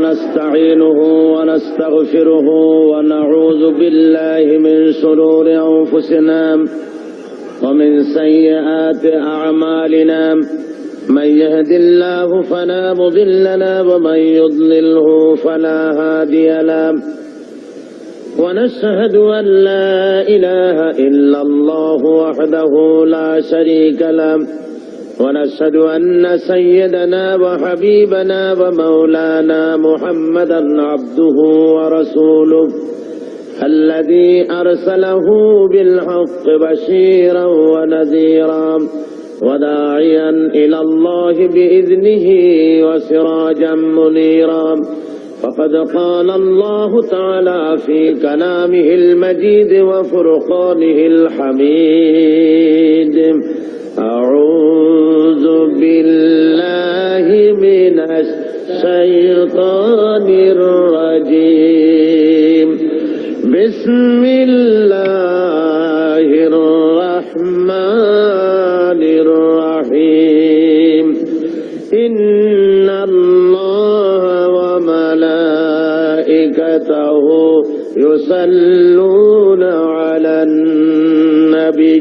ونستعينه ونستغفره ونعوذ بالله من شرور أنفسنا ومن سيئات أعمالنا من يهد الله فلا مضل له ومن يضلله فلا هادي له ونشهد أن لا إله إلا الله وحده لا شريك له ونشهد أن سيدنا وحبيبنا ومولانا محمدا عبده ورسوله الذي أرسله بالحق بشيرا ونذيرا وداعيا إلى الله بإذنه وسراجا منيرا فقد قال الله تعالى في كلامه المجيد وفرقانه الحميد أعوذ بالله من الشيطان الرجيم بسم الله الرحمن الرحيم إن الله وملائكته يصلون على النبي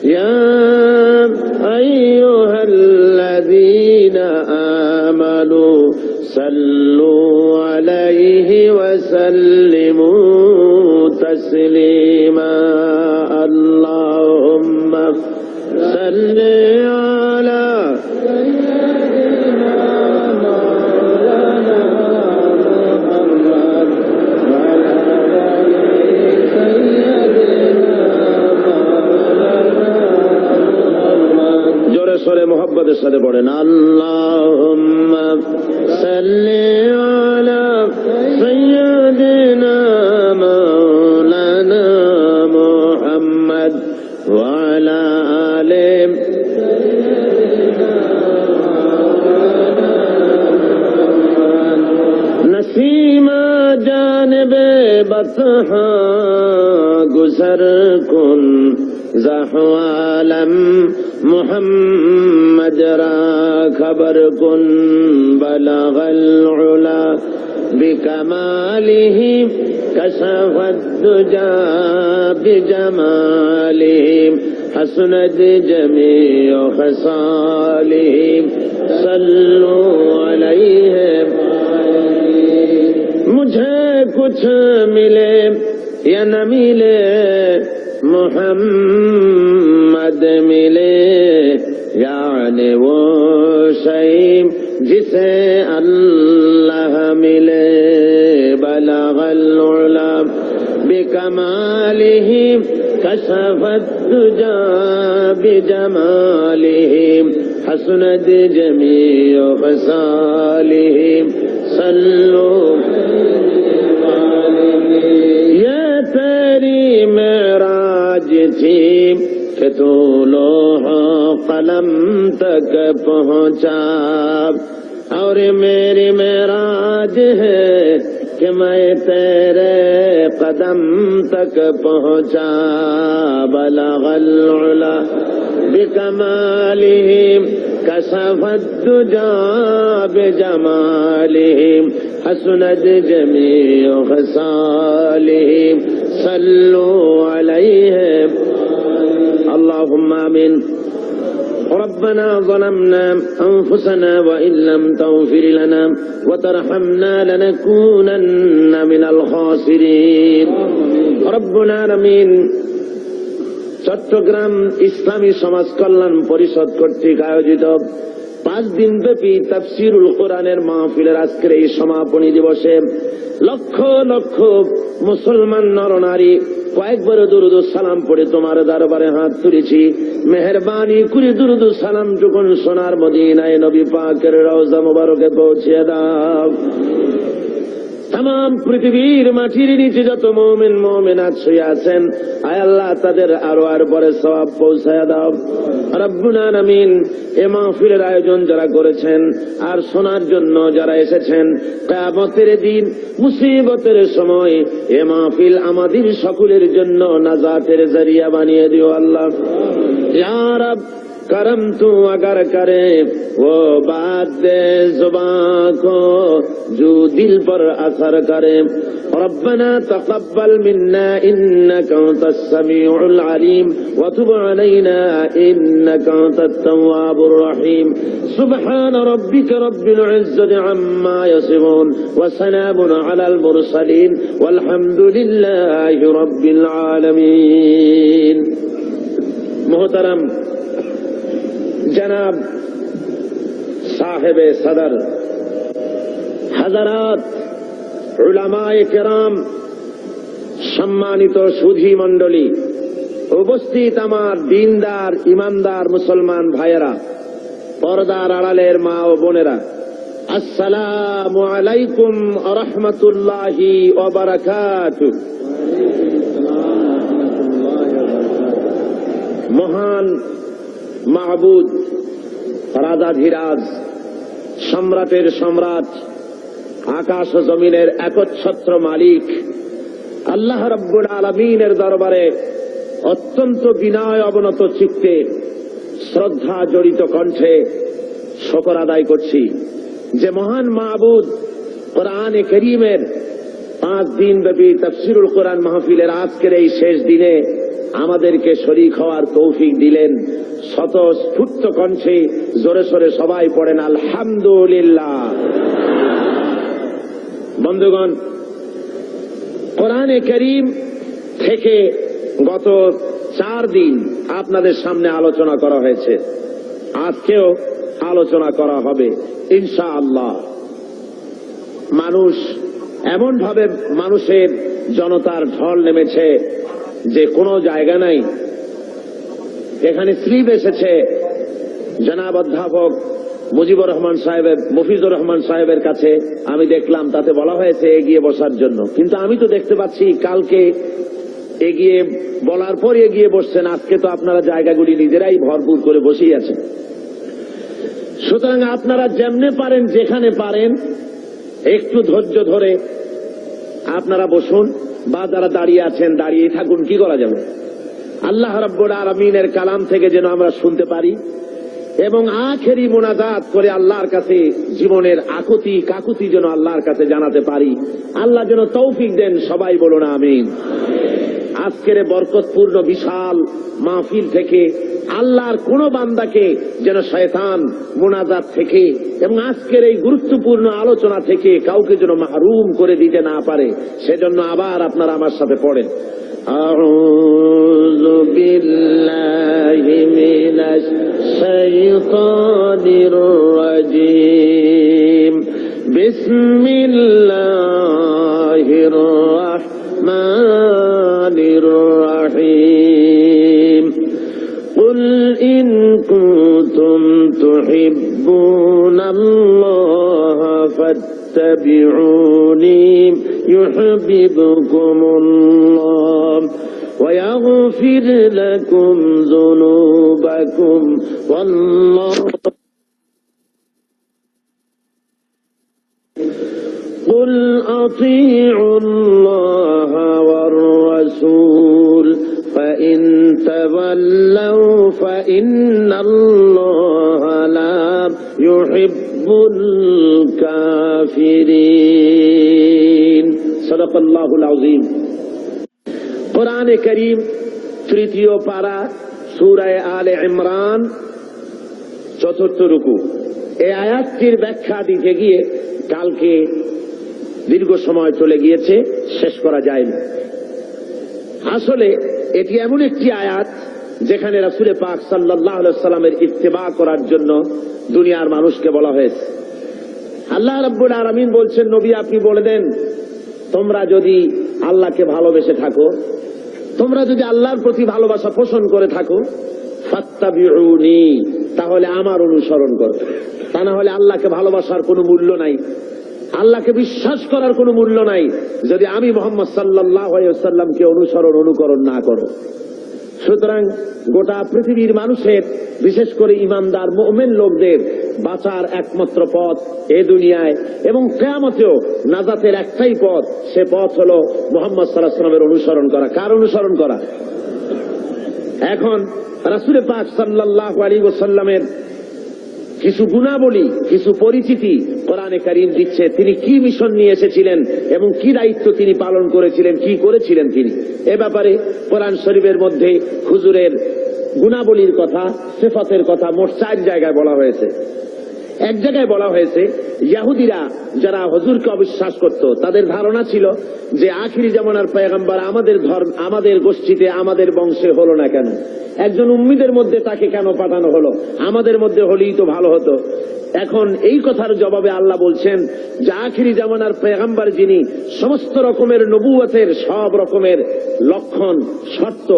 يا أيها الذين آمنوا صلوا عليه وسلموا تسليما اللهم صل على سيدنا مولانا محمد وعلى آل سيدنا مولانا জোরে সরে মোহাব্বতের সাথে পড়েন আল্লাহুম্মা সাল্লি আলা সাইয়্যিদিনা মাওলানা মুহাম্মদ ওয়া আলা আলি नसीमा जानबे बतहा गुजर कुन ज़हवालम मुहम्मद रा खबर कुन बलगल उला बिकमालिही कशफत दुजा बिजमालिही हसनत जमीअ खसालिही सल्लु अलैहि मुझे कुछ मिले या न मिले मोहम्मद मिले यानी वो शई जिसे अल्लाह मिले बलगल उला बिकमालिही कशफत दुजा बिजमालिही हसनत जमीअ खसालिही सल्लु ये तेरी मेराज थी कि तू लोह कलम तक पहुँचा और मेरी मेराज है कि मैं तेरे कदम तक पहुँचा बलगल उला बिकमालिही कशफत दुजा बिजमालिही हसनत जमीअ खसालिही सल्लु अलैहि अल्लाहुम्मा आमीन ربنا ظلمنا أنفسنا وإن لم تغفر لنا وترحمنا لنكونن من الخاسرين ربنا العالمين চট্টগ্রাম ইসলামী সমাজ কল্যাণ পরিষদ কর্তৃক আয়োজিত 5 দিন ব্যাপী তাফসীরুল কোরআনের মাহফিলের আজকের এই সমাপনী দিবসে লক্ষ লক্ষ মুসলমান নরনারী কয়েকবার দুরুদ সালাম পড়ে তোমার দরবারে হাত তুলেছি। মেহেরবানি করে দুরুদ সালাম যখন সোনার মদিনায় নবী পাকের রওজা মুবারকে পৌঁছে দাও। तमाम পৃথিবীর মাটির নিচে যত মুমিন মুমিনাত শুয়ে আছেন, আয় আল্লাহ তাদের আরো আর বড় সওয়াব পৌঁছায়া দাও। রব্বুল আলামিন এই মাহফিলের আয়োজন যারা করেছেন আর শোনার জন্য যারা এসেছেন, কিয়ামতের দিন মুসিবতের সময় এই মাহফিল আমাদের সকলের জন্য নাজাতের জরিয়া বানিয়ে দিও আল্লাহ। ইয়া রাব करम तू अगर करे वो बात दे जुबां को जो दिल पर असर करे। रब्बना तक़ब्बल मिन्ना इन्नका अंतस समीउल अलीम व तुब अलैना इन्नका अंतत तव्वाबुर रहीम। सुब्हान रब्बिका रब्बिल इज्जति अम्मा यसिफून व सलामुन अलल मुरसलीन वल्हम्दुलिल्लाहि रब्बिल आलमीन। मोहतरम जनाब साहिबे सदर, हजरात, उलमाए किराम, सम्मानित सुधी मंडली, उपस्थित आमार दीनदार ईमानदार मुसलमान भाइयेरा, पर्दार आड़ालेर मा ओ बोनेरा, अस्सलामु आलाइकुम व रहमतुल्लाहि व बाराकातुहु। महान মাহবুদ, রাজাধিরাজ, সম্রাটের সম্রাট, আকাশ ও জমিনের একচ্ছত্র মালিক আল্লাহ রাব্বুল আলামিনের দরবারে অত্যন্ত বিনয় অবনত চিত্তে শ্রদ্ধা জড়িত কণ্ঠে শুকর আদায় করছি যে মহান মাহবুদ কোরআনে কারীমের 5 দিন ব্যাপী তাফসীরুল কোরআন মাহফিলের আজকের এই শেষ দিনে আমাদেরকে শরীক হওয়ার তৌফিক দিলেন। স্বতঃস্ফূর্ত কণ্ঠে জোরে সোরে সবাই পড়েন আলহামদুলিল্লাহ। বন্ধুগণ, কোরআনে কারীম থেকে গত 4 দিন আপনাদের সামনে আলোচনা করা হয়েছে, আজকেও আলোচনা করা হবে ইনশাআল্লাহ। মানুষ এমন ভাবে মানুষের জনতার ঢল নেমেছে যে কোনো জায়গা নাই। এখানে স্লিপ এসেছে জনাব অধ্যাপক মুজিবুর রহমান সাহেবের, মফিজুর রহমান সাহেবের কাছে, আমি দেখলাম তাতে বলা হয়েছে এগিয়ে বসার জন্য, কিন্তু আমি তো দেখতে পাচ্ছি কালকে এগিয়ে বলার পর এগিয়ে বসছেন, আজকে তো আপনারা জায়গাগুলি নিজেরাই ভরপুর করে বসেই আছেন। সুতরাং আপনারা যেমনে পারেন, যেখানে পারেন, একটু ধৈর্য ধরে আপনারা বসুন, বা যারা দাঁড়িয়ে আছেন দাঁড়িয়ে থাকুন। কি করা যাবে? আল্লাহ রাব্বুল আলামিনের কালাম থেকে যেন আমরা শুনতে পারি এবং আখেরি মুনাজাত করে আল্লাহর কাছে জীবনের আকুতি কাকুতি যেন আল্লাহর কাছে জানাতে পারি। আল্লাহ যেন তৌফিক দেন। সবাই বলুন আমিন। আজকের বরকতপূর্ণ বিশাল মাহফিল থেকে আল্লাহর কোন বান্দাকে যেন শয়তান মুনাজাত থেকে এবং আজকের এই গুরুত্বপূর্ণ আলোচনা থেকে কাউকে যেন মাহরুম করে দিতে না পারে, সেজন্য আবার আপনারা আমার সাথে পড়েন আউযু বিল্লাহি মিনাশ শাইতানির রাজীম বিসমিল্লাহির রাহমানির রাহিম قل إن كنتم تحبون الله فاتبعوني يحببكم الله ويغفر لكم ذنوبكم والله قل أطيعوا الله والرسول فإن تولوا فإن الله لا يحب الكافرين صدق الله العظيم। কোরআনে কারীম তৃতীয় পারা সূরা আলে ইমরান ৪র্থ রুকু। এই আয়াতটির ব্যাখ্যা দিতে গিয়ে কালকে দীর্ঘ সময় চলে গিয়েছে, শেষ করা যায়নি। আসলে এটি এমন একটি আয়াত যেখানে রাসূল পাক সাল্লাল্লাহু আলাইহি ওয়াসাল্লামের ইত্তেবা করার জন্য দুনিয়ার মানুষকে বলা হয়েছে। আল্লাহ রাব্বুল আলামিন বলছেন, নবী আপনি বলে দেন, তোমরা যদি আল্লাহকে ভালোবেসে থাকো, তোমরা যদি আল্লাহর প্রতি ভালোবাসা পোষণ করে থাকো, ফাত্তাবিউনি, তাহলে আমার অনুসরণ করো। তা না হলে আল্লাহকে ভালোবাসার কোনো মূল্য নাই, আল্লাহকে বিশ্বাস করার কোনো মূল্য নাই যদি আমি মুহাম্মদ সাল্লাল্লাহু আলাইহি ওয়াসাল্লামকে অনুকরণ না করো। সুতরাং গোটা পৃথিবীর মানুষের, বিশেষ করে ঈমানদার মুমিন লোকদের বাঁচার একমাত্র পথ এ দুনিয়ায় এবং কিয়ামতেও নাজাতের একটাই পথ, সে পথ হলো মুহাম্মদ সাল্লাল্লাহু আলাইহি ওয়াসাল্লামের অনুসরণ করা। কার অনুসরণ করা? এখন রাসূল পাক সাল্লাল্লাহু আলাইহি ওয়াসাল্লামের কিছু গুণাবলী, কিছু পরিচিতি কোরআনে কারীম দিচ্ছে। তিনি কি মিশন নিয়ে এসেছিলেন এবং কি দায়িত্ব তিনি পালন করেছিলেন, কি করেছিলেন তিনি। এ ব্যাপারে কোরআন শরীফের মধ্যে হুজুরের গুণাবলীর কথা, সিফাতের কথা মোট 4 জায়গায় বলা হয়েছে। এক জায়গায় বলা হয়েছে, ইহুদিরা যারা হুজুরকে অবিশ্বাস করত, তাদের ধারণা ছিল যে আখিরি জামানার পয়গম্বর আমাদের ধর্ম, আমাদের গোষ্ঠীতে, আমাদের বংশে হলো না কেন, একজন উম্মীদের মধ্যে তাকে কেন পাঠানো হলো, আমাদের মধ্যে হলেই তো ভালো হতো। এখন এই কথার জবাবে আল্লাহ বলছেন যে আখিরি জামানার পয়গম্বর যিনি, সমস্ত রকমের নবুয়তের সব রকমের লক্ষণ, শর্ত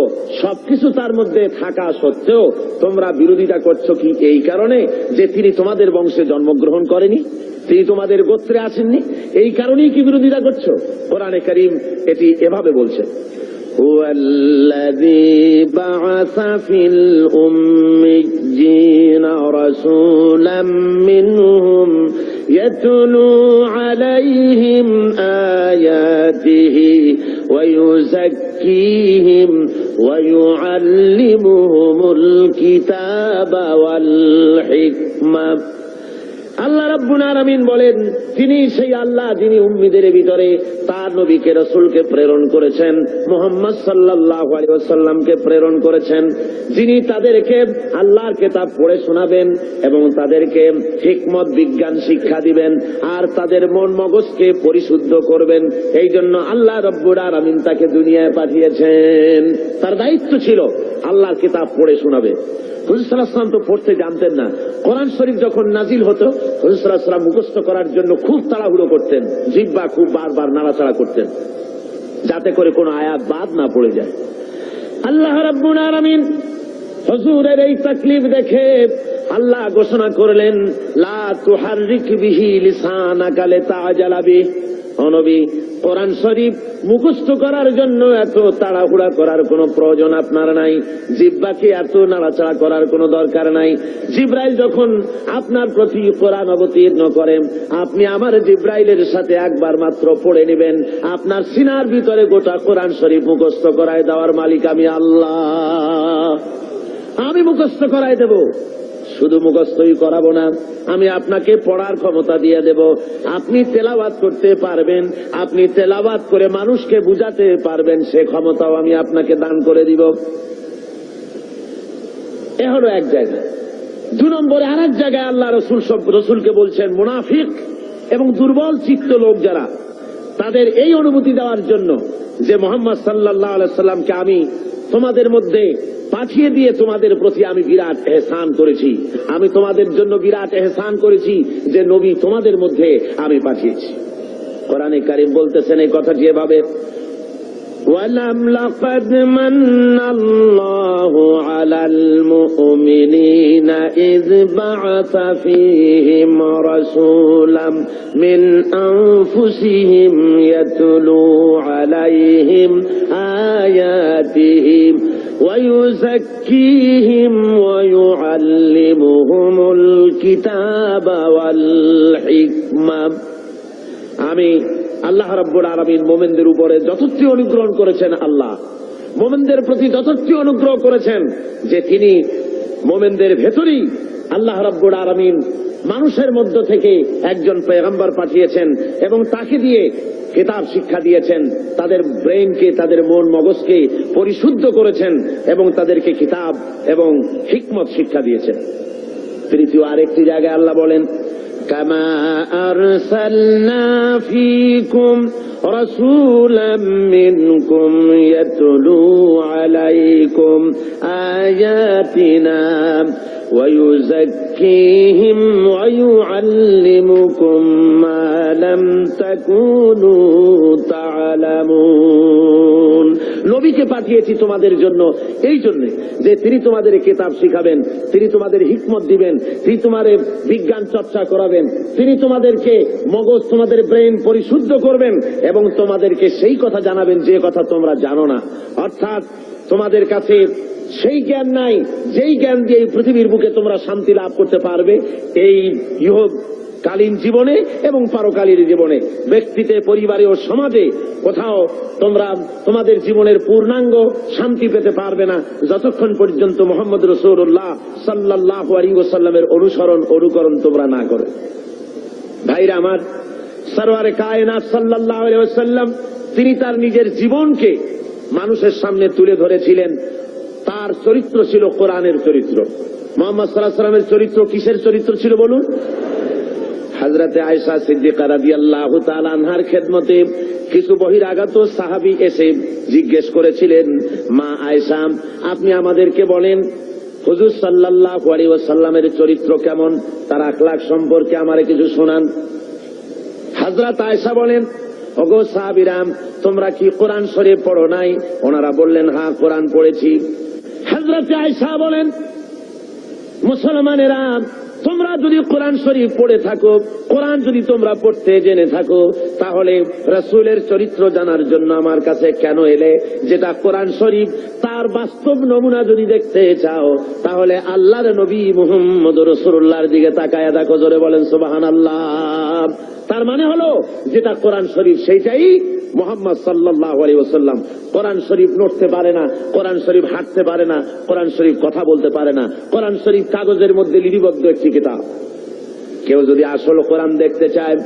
সবকিছু তার মধ্যে থাকা সত্ত্বেও তোমরা বিরোধিতা করছো কি এই কারণে যে তিনি তোমাদের বংশে জন্মগ্রহণ করেনি, তিনি তোমাদের গোত্রে আসেননি, এই কারণেই কি বিরোধিতা করছো? কোরআনে কারীম এটি এভাবে বলছে, هو الذي بعث في الأميين رسولا منهم يتلو عليهم آياته ويزكيهم ويعلمهم الكتاب والحكمة। আল্লাহ রাব্বুল আলামিন বলেন, তিনি সেই আল্লাহ যিনি উম্মীদের ভিতরে তার নবীকে রাসূলকে প্রেরণ করেছেন, মুহাম্মদ সাল্লাল্লাহু আলাইহি ওয়াসাল্লামকে প্রেরণ করেছেন, যিনি তাদেরকে আল্লাহর কিতাব পড়ে শোনাবেন এবং তাদেরকে হিকমত বিজ্ঞান শিক্ষা দিবেন আর তাদের মন মগজকে পরিশুদ্ধ করবেন। এই জন্য আল্লাহ রাব্বুল আলামিন তাকে দুনিয়ায় পাঠিয়েছেন। তার দায়িত্ব ছিল আল্লাহর কিতাব পড়ে শোনাবে। হুজুর সাল্লাল্লাহু আলাইহি ওয়াসাল্লাম তো পড়তে জানতেন না। কোরআন শরীফ যখন নাজিল হতো, হুজুর সাল্লাল্লাহু আলাইহি ওয়াসাল্লাম মুখস্থ করার জন্য খুব তাড়াহুড়ো করতেন, জিহ্বা খুব বারবার নাড়াচাড়া করতেন যাতে করে কোনো আয়াত বাদ না পড়ে যায়। আল্লাহ রাব্বুল আলামিন হুজুরের এই তাকলিফ দেখে আল্লাহ ঘোষণা করলেন, লা তুহাররিক বিহি লিসানাকা লিতাআজালা বিহি। ও নবী, কোরআন শরীফ মুখস্থ করার জন্য এত তাড়াহুড়া করার কোনো প্রয়োজন আপনার নাই, জিহ্বাকে এত নাড়াচাড়া করার কোনো দরকার নাই। জিবরাইল যখন আপনার প্রতি কোরআন অবতীর্ণ করেন, আপনি আমার জিবরাইলের সাথে একবার মাত্র পড়ে নেবেন, আপনার সিনার ভিতরে গোটা কোরআন শরীফ মুখস্থ করায় দেওয়ার মালিক আমি আল্লাহ। আমি মুখস্থ করায় দেব, শুধু মুখস্থই করাবো না, আমি আপনাকে পড়ার ক্ষমতা দিয়ে দেব। আপনি তেলাওয়াত করতে পারবেন, আপনি তেলাওয়াত করে মানুষকে বুঝাতে পারবেন, সে ক্ষমতাও আমি আপনাকে দান করে দিব। এ হলো এক জায়গা। 2 নম্বরে আর এক জায়গায় আল্লাহ রসুলকে বলছেন, মুনাফিক এবং দুর্বল চিত্ত লোক যারা, তাদের এই অনুভূতি দেওয়ার জন্য যে মুহাম্মদ সাল্লাল্লাহু আলাইহি ওয়াসাল্লামকে আমি তোমাদের মধ্যে পাঠিয়ে দিয়ে তোমাদের প্রতি আমি বিরাট এহসান করেছি, আমি তোমাদের জন্য বিরাট এহসান করেছি যে নবী তোমাদের মধ্যে আমি পাঠিয়েছি। কোরআনে কারীম বলতেছেন এই কথাটি এভাবে, ওয়ালাম লাকাদ মান্নাল্লাহু আলাল মুমিনিনা ইয বা'আসা ফীহিম রাসূলাম মিন আনফুসিহিম ইয়াতলু আলাইহিম আয়াতিহি ويزكيهم ويعلمهم الكتاب والحكمة। আমি আল্লাহ রাব্বুল আলামিন মুমিনদের উপরে যথার্থ অনুগ্রহ করেছেন। আল্লাহ মুমিনদের প্রতি যথার্থ অনুগ্রহ করেছেন যে তিনি মুমিনদের ভেতরেই আল্লাহ রাব্বুল আলামিন মানুষের মধ্য থেকে একজন পয়গম্বর পাঠিয়েছেন এবং তাকে দিয়ে কিতাব শিক্ষা দিয়েছেন, তাদের ব্রেইনকে, তাদের মন মগজকে পরিশুদ্ধ করেছেন এবং তাদেরকে কিতাব এবং হিকমত শিক্ষা দিয়েছেন। তৃতীয় আরেকটি জায়গায় আল্লাহ বলেন, কামা আরসালনা ফীকুম রাসূলাম মিনকুম ইয়াতলু আলাইকুম আয়াতিনা ويزكيهم ويعلمكم ما لم تكونوا تعلمون। নবীকে পাঠিয়েছি তোমাদের জন্য এই জন্য যে তিনি তোমাদের কিতাব শিখাবেন, তিনি তোমাদের হিকমত দিবেন, তিনি তোমাদের বিজ্ঞান চর্চা করাবেন, তিনি তোমাদেরকে মগজ, তোমাদের ব্রেইন পরিশুদ্ধ করবেন এবং তোমাদেরকে সেই কথা জানাবেন যে কথা তোমরা জানো না। অর্থাৎ তোমাদের কাছে সেই জ্ঞান নাই যেই জ্ঞান দিয়ে এই পৃথিবীর বুকে তোমরা শান্তি লাভ করতে পারবে, এই ইহ কালীন জীবনে এবং পরকালীন জীবনে, ব্যক্তিতে, পরিবারে ও সমাজে কোথাও তোমরা তোমাদের জীবনের পূর্ণাঙ্গ শান্তি পেতে পারবে না যতক্ষণ পর্যন্ত মুহাম্মদ রাসূলুল্লাহ সাল্লাল্লাহু আলাইহি ওয়াসাল্লামের অনুকরণ তোমরা না করো। ভাইরা আমার, সরওয়ারে কায়নাত সাল্লাল্লাহু আলাইহি ওয়াসাল্লাম তিনি তার নিজের জীবনকে মানুষের সামনে তুলে ধরেছিলেন। তার চরিত্র ছিল কোরআনের চরিত্র। মুহাম্মদ সাল্লাল্লাহু আলাইহি ওয়াসাল্লামের চরিত্র কিসের চরিত্র ছিল বলুন? হযরতে আয়েশা সিদ্দিকা রাদিয়াল্লাহু তাআলা আনহার খেদমতে কিছু বহিরাগত সাহাবী এসে জিজ্ঞেস করেছিলেন, মা আয়েশা, আপনি আমাদেরকে বলেন হুজুর সাল্লাল্লাহু আলাইহি ওয়াসাল্লামের চরিত্র কেমন, তার আখলাক সম্পর্কে আমারে কিছু শোনান। হযরত আয়েশা বলেন, ওগো সাহাবীরা, তোমরা কি কোরআন শরীফ পড়ো নাই? ওনারা বললেন, হ্যাঁ কোরআন পড়েছি। হযরত আয়েশা বলেন, মুসলমানেরা, তোমরা যদি কোরআন শরীফ পড়ে থাকো, কোরআন যদি তোমরা পড়তে জেনে থাকো, তাহলে রাসূলের চরিত্র জানার জন্য আমার কাছে কেন এলে? যেটা কোরআন শরীফ তার বাস্তব নমুনা যদি দেখতে চাও, তাহলে আল্লাহর নবী মুহাম্মদ রাসূলুল্লাহর দিকে তাকায়া দেখো। জোরে বলেন সুবহানাল্লাহ। তার মানে হলো যেটা কোরআন শরীফ সেইটাই মুহাম্মদ সাল্লাল্লাহু আলাইহি ওয়াসাল্লাম। কোরআন শরীফ নড়তে পারে না, কোরআন শরীফ হাঁটতে পারে না, কোরআন শরীফ কথা বলতে পারে না, কোরআন শরীফ কাগজের মধ্যে লিপিবদ্ধ একটি কিতাব। কেউ যদি আসল কোরআন দেখতে চায়,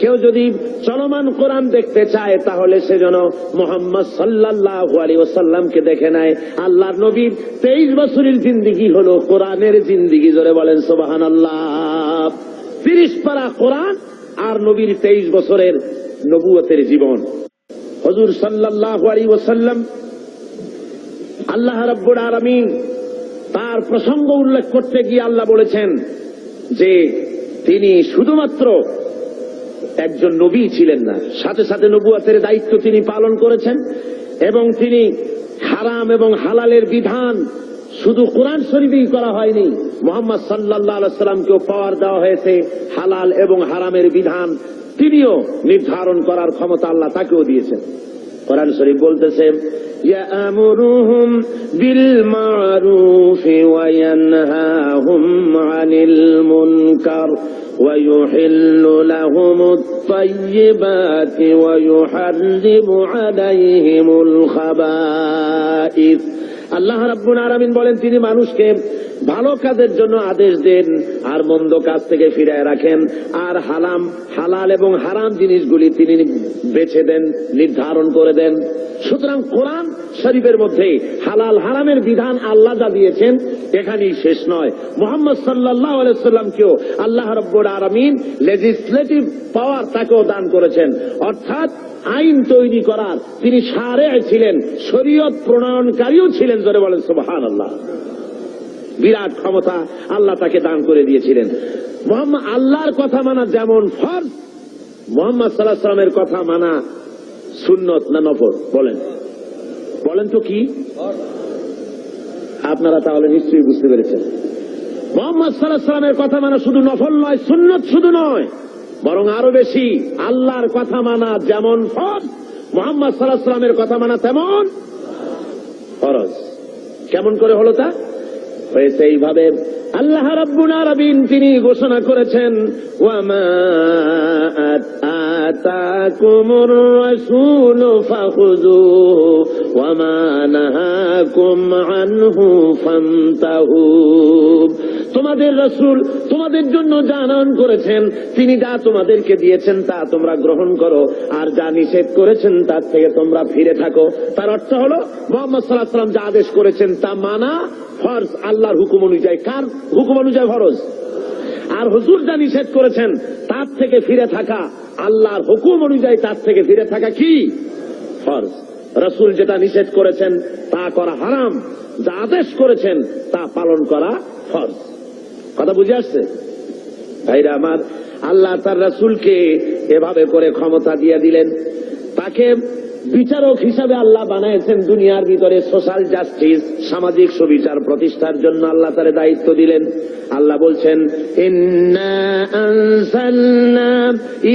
কেউ যদি চলমান কোরআন দেখতে চায়, তাহলে সে যেন মুহাম্মদ সাল্লাল্লাহু আলাইহি ওয়াসাল্লামকে দেখে নেয়। আল্লাহর নবীর 23 বছরের জিন্দেগি হলো কোরআনের জিন্দেগি। জোরে বলেন সুবহানাল্লাহ। 30 পারা কোরআন আর নবীর 23 বছরের নবুয়তের জীবন। হুজুর সাল্লাল্লাহু আলাইহি ওয়াসাল্লাম, আল্লাহ রাব্বুল আলামিন তার প্রসঙ্গ উল্লেখ করতে গিয়ে আল্লাহ বলেছেন যে তিনি শুধুমাত্র একজন নবী ছিলেন না, সাথে সাথে নবুয়তের দায়িত্ব তিনি পালন করেছেন। এবং তিনি হারাম এবং হালালের বিধান শুধু কোরআন শরীফেই করা হয়নি, মুহাম্মদ সাল্লাল্লাহু আলাইহি ওয়াসাল্লামকেও পাওয়ার দেওয়া হয়েছে হালাল এবং হারামের বিধান তিনিও নির্ধারণ করার ক্ষমতা আল্লাহ তাকেও দিয়েছেন। কোরআন শরীফ বলতেছে, ইয়ামুরুহুম বিল মারুফি ওয়া ইয়ানহাহুম আনিল মুনকার ওয়া ইউহিল্লু লাহুমুত তাইয়্যিবাতি ওয়া ইউহাররিমু আলাইহিমুল খাবাইস। আল্লাহ রাব্বুল আলামিন বলেন, তিনি মানুষকে ভালো কাজের জন্য আদেশ দেন আর মন্দ কাজ থেকে ফিরায় রাখেন, আর হালাল এবং হারাম জিনিসগুলি তিনি বেছে দেন, নির্ধারণ করে দেন। সুতরাং কোরআন শরীফের মধ্যে হালাল হারামের বিধান আল্লাহ যা দিয়েছেন এখানেই শেষ নয়। মুহাম্মদ সাল্লাল্লাহু আলাইহি ওয়াসাল্লামকেও আল্লাহ রাব্বুল আলামিন লেজিসলেটিভ পাওয়ার তাকেও দান করেছেন, অর্থাৎ আইন তৈরি করার তিনি শারে ছিলেন, শরীয়ত প্রণয়নকারীও ছিলেন। জোরে বলেন সুবহানাল্লাহ। বিরাট ক্ষমতা আল্লাহ তাকে দান করে দিয়েছিলেন। মুহাম্মদ আল্লাহর কথা মানা যেমন ফরজ, মুহাম্মদ সাল্লাল্লাহু আলাইহি ওয়াসাল্লামের কথা মানা সুন্নত না নফল? বলেন তো কি? আপনারা তাহলে নিশ্চয়ই বুঝতে পেরেছেন। মুহাম্মদ সাল্লাল্লাহু আলাইহি ওয়াসাল্লামের কথা মানা শুধু নফল নয়, সুন্নত শুধু নয়, বরং আরো বেশি। আল্লাহর কথা মানা যেমন ফরজ, মুহাম্মদ সাল্লাল্লাহু আলাইহি ওয়াসাল্লামের কথা মানা তেমন ফরজ। কেমন করে হলো তা? হয়েছে এইভাবে, আল্লাহ রাব্বুল আলামিন তিনি ঘোষণা করেছেন, ওয়া মা আতাকুমুর রাসূলু ফাখুযুহু ওয়া মা নাহাকুম আনহু ফান্তাহু। তোমাদের রাসূল তোমাদের জন্য যা আনয়ন করেছেন, তিনি যা তোমাদেরকে দিয়েছেন তা তোমরা গ্রহণ করো, আর যা নিষেধ করেছেন তার থেকে তোমরা ফিরে থাকো। তার অর্থ হলো মুহাম্মদ সাল্লাল্লাহু আলাইহি ওয়াসাল্লাম যা আদেশ করেছেন তা মানা ফরজ, আল্লাহর হুকুম অনুযায়ী। কার হুকুম অনুযায়ী? ফরজ। আর হুজুর যা নিষেধ করেছেন তার থেকে ফিরে থাকা, আল্লাহর হুকুম অনুযায়ী তার থেকে ফিরে থাকা কি? ফরজ। রাসূল যেটা নিষেধ করেছেন তা করা হারাম, যা আদেশ করেছেন তা পালন করা ফরজ। কথা বুঝে আসছে ভাইরা আমার? আল্লাহ তার রাসূলকে এভাবে করে ক্ষমতা দিয়ে দিলেন, তাকে বিচারক হিসাবে আল্লাহ বানাইছেন দুনিয়ার ভিতরে। সোশ্যাল জাস্টিস, সামাজিক সুবিচার প্রতিষ্ঠার জন্য আল্লাহ তার দায়িত্ব দিলেন। আল্লাহ বলছেন, ইন্না আনসালনা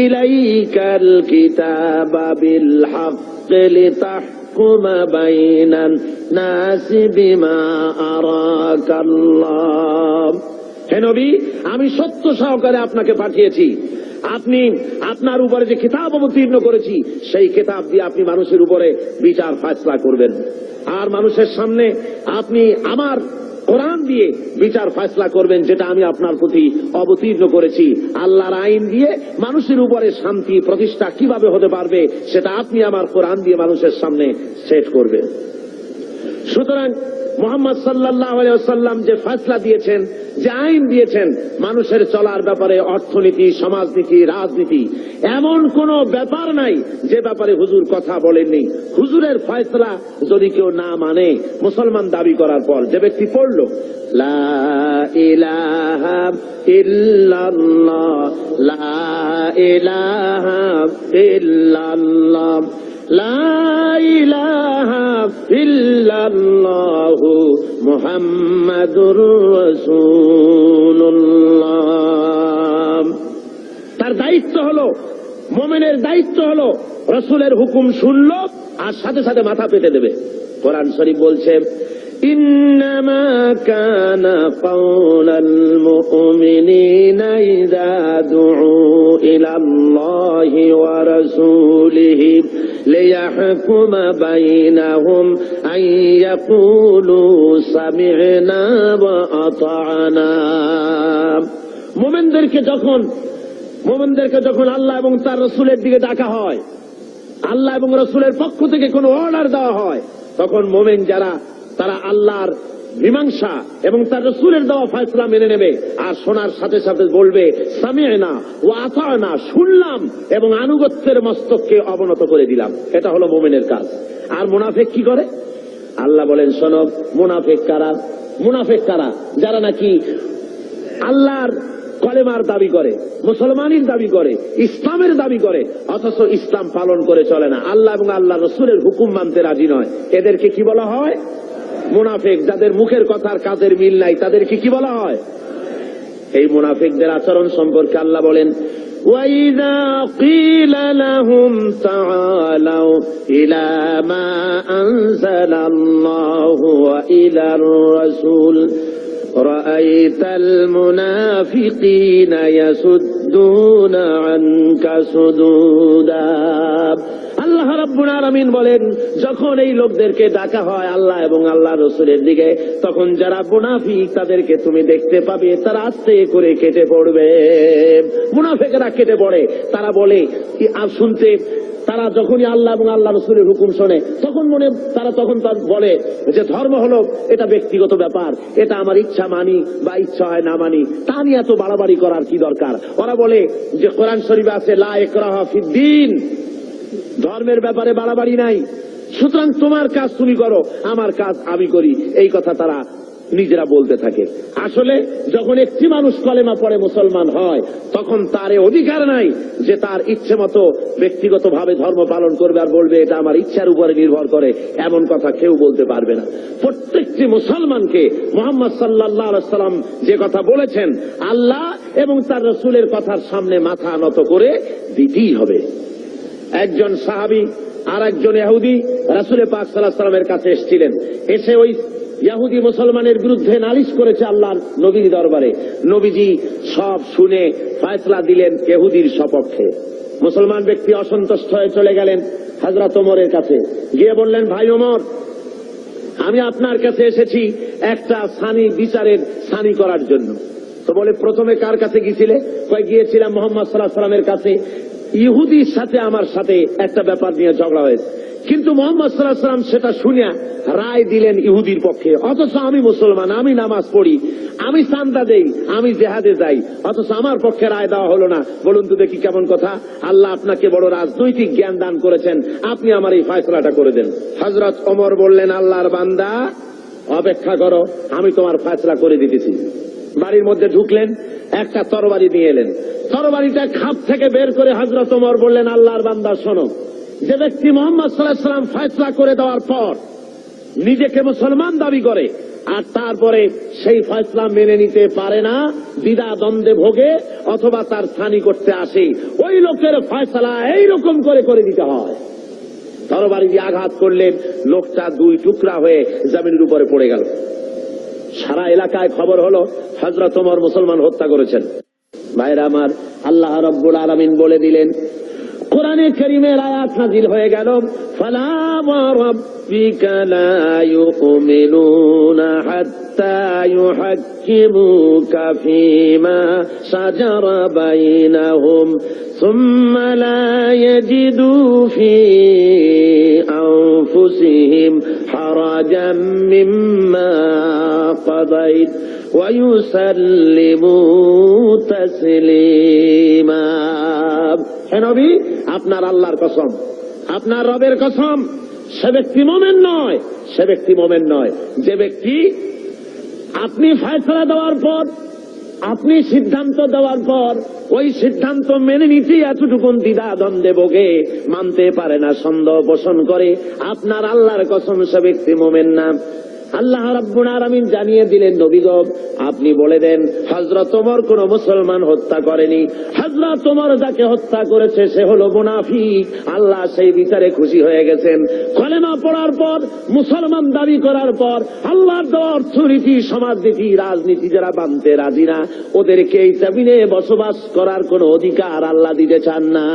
ইলাইকাল কিতাবা বিল হাক্কি লিতাহকুমা বাইনান নাসি বিমা আরাকাল্লাহ। হে নবী, আমি সত্য সহকারে আপনাকে পাঠিয়েছি। আপনি আপনার উপরে যে কিতাব অবতীর্ণ করেছি সেই কিতাব দিয়ে আপনি মানুষের উপরে বিচার ফায়সালা করবেন, আর মানুষের সামনে আপনি আমার কোরআন দিয়ে বিচার ফায়সালা করবেন, যেটা আমি আপনার প্রতি অবতীর্ণ করেছি। আল্লাহর আইন দিয়ে মানুষের উপরে শান্তি প্রতিষ্ঠা কিভাবে হতে পারবে সেটা আপনি আমার কোরআন দিয়ে মানুষের সামনে সেট করবেন। সুতরাং মুহাম্মদ সাল্লাল্লাহু আলাইহি ওয়াসাল্লাম যে ফয়সালা দিয়েছেন, যে আইন দিয়েছেন মানুষের চলার ব্যাপারে, অর্থনীতি, সমাজনীতি, রাজনীতি, এমন কোন ব্যাপার নাই যে ব্যাপারে হুজুর কথা বলেননি। হুজুরের ফয়সালা যদি কেউ না মানে, মুসলমান দাবি করার পর যে ব্যক্তি পড়ল লা ইলাহা ইল্লাল্লাহ, লা ইলাহা ইল্লাল্লাহ, লা ইলাহা ইল্লাল্লাহু মুহাম্মাদুর রাসূলুল্লাহ। তার দায়িত্ব হলো, মুমিনের দায়িত্ব হলো রাসূলের হুকুম শুনলো আর সাথে সাথে মাথা পেতে দেবে। কোরআন শরীফ বলছে ইন্নামা কানা কাওলাল মুমিনিনা ইযা দুউ ইলাল্লাহি ওয়া রাসূলিহি লিয়াহকুমা বাইনাহুম আন ইয়াকুলু সামি'না ওয়া আতা'না। মুমিনদেরকে যখন আল্লাহ এবং তার রাসূলের দিকে ডাকা হয়, আল্লাহ এবং রাসূলের পক্ষ থেকে কোনো অর্ডার দেওয়া হয়, তখন মুমিন যারা তারা আল্লাহর মীমাংসা এবং তার রাসূলের দেওয়া ফয়সালা মেনে নেবে, আর শোনার সাথে সাথে বলবে সামি'না ওয়া আতা'না, শুনলাম এবং আনুগত্যের মস্তককে অবনত করে দিলাম। এটা হলো মুমিনের কাজ। আর মুনাফিক কি করে? আল্লাহ বলেন শোনো, মুনাফিক কারা? যারা নাকি আল্লাহর কলেমার দাবি করে, মুসলমানের দাবি করে, ইসলামের দাবি করে, অথচ ইসলাম পালন করে চলে না, আল্লাহ এবং আল্লাহ রাসূলের হুকুম মানতে রাজি নয়। এদেরকে কি বলা হয়? মুনাফিক। যাদের মুখের কথার কাজের মিল নাই তাদেরকে কি বলা হয়? এই মুনাফিকদের আচরণ সম্পর্কে আল্লাহ বলেন وَإِذَا قِيلَ لَهُمْ تَعَالَوْا إِلَى مَا أَنزَلَ اللَّهُ وَإِلَى الرَّسُولِ رَأَيْتَ الْمُنَافِقِينَ يَصُدُّونَ عَنكَ صُدُودًا। আল্লাহ রাব্বুল আলামিন বলেন, যখন এই লোকদেরকে ডাকা হয় আল্লাহ এবং আল্লাহ রাসূলের দিকে, তখন যারা মুনাফিক তাদেরকে তুমি দেখতে পাবে তারা আস্তে করে কেটে পড়বে। মুনাফিকরা কেটে পড়ে, তারা বলে শুনতে, তারা যখনই আল্লাহ এবং আল্লাহ রাসূলের হুকুম শোনে তখন তারা বলে যে ধর্ম হলো এটা ব্যক্তিগত ব্যাপার, এটা আমার ইচ্ছা মানি বা ইচ্ছা হয় না মানি, তা নিয়ে এত বাড়াবাড়ি করার কি দরকার। ওরা বলে যে কোরআন শরীফে আছে লা ইকরাহা ফিদ্দীন, ধর্মের ব্যাপারে বাড়াবাড়ি নাই, সুতরাং তোমার কাজ তুমি করো, আমার কাজ আমি করি, এই কথা তারা নিজেরা বলতে থাকে। আসলে যখন একটি মানুষ কলেমা পড়ে মুসলমান হয়, তখন তার অধিকার নাই যে তার ইচ্ছে মতো ব্যক্তিগতভাবে ধর্ম পালন করবে আর বলবে এটা আমার ইচ্ছার উপরে নির্ভর করে, এমন কথা কেউ বলতে পারবে না। প্রত্যেকটি মুসলমানকে মুহাম্মদ সাল্লাল্লাহু আলাইহি ওয়াসাল্লাম যে কথা বলেছেন, আল্লাহ এবং তার রাসূলের কথার সামনে মাথা নত করে দিতেই হবে। একজন সাহাবী আর একজন ইহুদি রাসূল পাক সাল্লাল্লাহু আলাইহি ওয়াসাল্লামের কাছে এসেছিলেন। এসে ওই ইহুদি মুসলমানের বিরুদ্ধে নালিশ করেছে আল্লাহর নবীর দরবারে। নবীজি সব শুনে ফয়সালা দিলেন ইহুদির সপক্ষে। মুসলমান ব্যক্তি অসন্তুষ্ট হয়ে চলে গেলেন হযরত ওমরের কাছে, গিয়ে বললেন, ভাই ওমর, আমি আপনার কাছে এসেছি একটা বিচারের সানি করার জন্য। তো বলে, প্রথমে কার কাছে গিয়েছিলে? গিয়েছিলাম মুহাম্মদ সাল্লাল্লাহু আলাইহি ওয়াসাল্লামের কাছে। ইহুদির সাথে আমার সাথে একটা ব্যাপার নিয়ে ঝগড়া হয়েছে, কিন্তু মুহাম্মদ সাল্লাল্লাহু আলাইহি ওয়াসাল্লাম সেটা শুনিয়া রায় দিলেন ইহুদির পক্ষে, অথচ আমি মুসলমান, আমি নামাজ পড়ি, আমি চাঁদা দেই, আমি জিহাদে যাই, অথচ আমার পক্ষে রায় দেওয়া হলো না। বলুন তো দেখি কেমন কথা। আল্লাহ আপনাকে বড় রাজনৈতিক জ্ঞান দান করেছেন, আপনি আমার এই ফয়সালাটা করে দেন। হযরত ওমর বললেন, আল্লাহর বান্দা, অপেক্ষা করো, আমি তোমার ফয়সালা করে দিতেছি। বাড়ির মধ্যে ঢুকলেন, একটা তরবারি নিয়ে এলেন। তরবারিটা খাপ থেকে বের করে হযরত ওমর বললেন, আল্লাহর বান্দা শোনো, যে ব্যক্তি মুহাম্মদ সাল্লাল্লাহু আলাইহি ওয়াসাল্লাম ফয়সালা করে দেওয়ার পর নিজেকে মুসলমান দাবি করে আর তারপরে সেই ফয়সালা মেনে নিতে পারে না, দ্বিধা দ্বন্দ্বে ভোগে অথবা তার স্থানী করতে আসে, ওই লোকের ফয়সালা এইরকম করে দিতে হয়। তরবারি দিয়ে আঘাত করলেন, লোকটা দুই টুকরা হয়ে জমিনের উপরে পড়ে গেল। সারা এলাকায় খবর হলো, হযরত ওমর মুসলমান হত্যা করেছেন। ভাইরা আমার, আল্লাহ রাব্বুল আলামিন বলে দিলেন, কোরআনে কারীমের আয়াত নাযিল হয়ে গেল, ফালা ওয়া রাব্বিকা লা ইউমিনুনা হাত্তা ইউহাক্কিমুকা ফীমা শাজারা বাইনাহুম সুম্মা লা ইয়াজিদু ফী আনফুসিহিম হারাজাম মিম্মা কাদাইত ওয়া ইউসাল্লিমু তাসলিমা। হে নবী, আপনার আল্লাহর কসম, আপনার রবের কসম, সে ব্যক্তি মুমিন নয়, সে ব্যক্তি মুমিন নয় যে ব্যক্তি আপনি ফয়সালা দেওয়ার পর, আপনি সিদ্ধান্ত দেওয়ার পর ওই সিদ্ধান্ত মেনে নিতে এতটুকুন দ্বিধা দ্বন্দ্বে ভোগে, মানতে পারে না, সন্দেহ পোষণ করে, আপনার আল্লাহর কসম সে ব্যক্তি মুমিন না। আল্লাহ রাব্বুল আলামিন জানিয়ে দিলেন, নবী গো আপনি বলে দেন হযরত ওমর কোন মুসলমান হত্যা করেনি, হযরত ওমর যাকে হত্যা করেছে সে হলো মুনাফিক। আল্লাহ সেই বিচারে খুশি হয়ে গেছেন। কলেমা পড়ার পর, মুসলমান দাবি করার পর আল্লাহর দেওয়া অর্থনীতি, সমাজনীতি, রাজনীতি যারা মানতে রাজি না, ওদেরকে এই জমিনে বসবাস করার কোন অধিকার আল্লাহ দিতে চান না।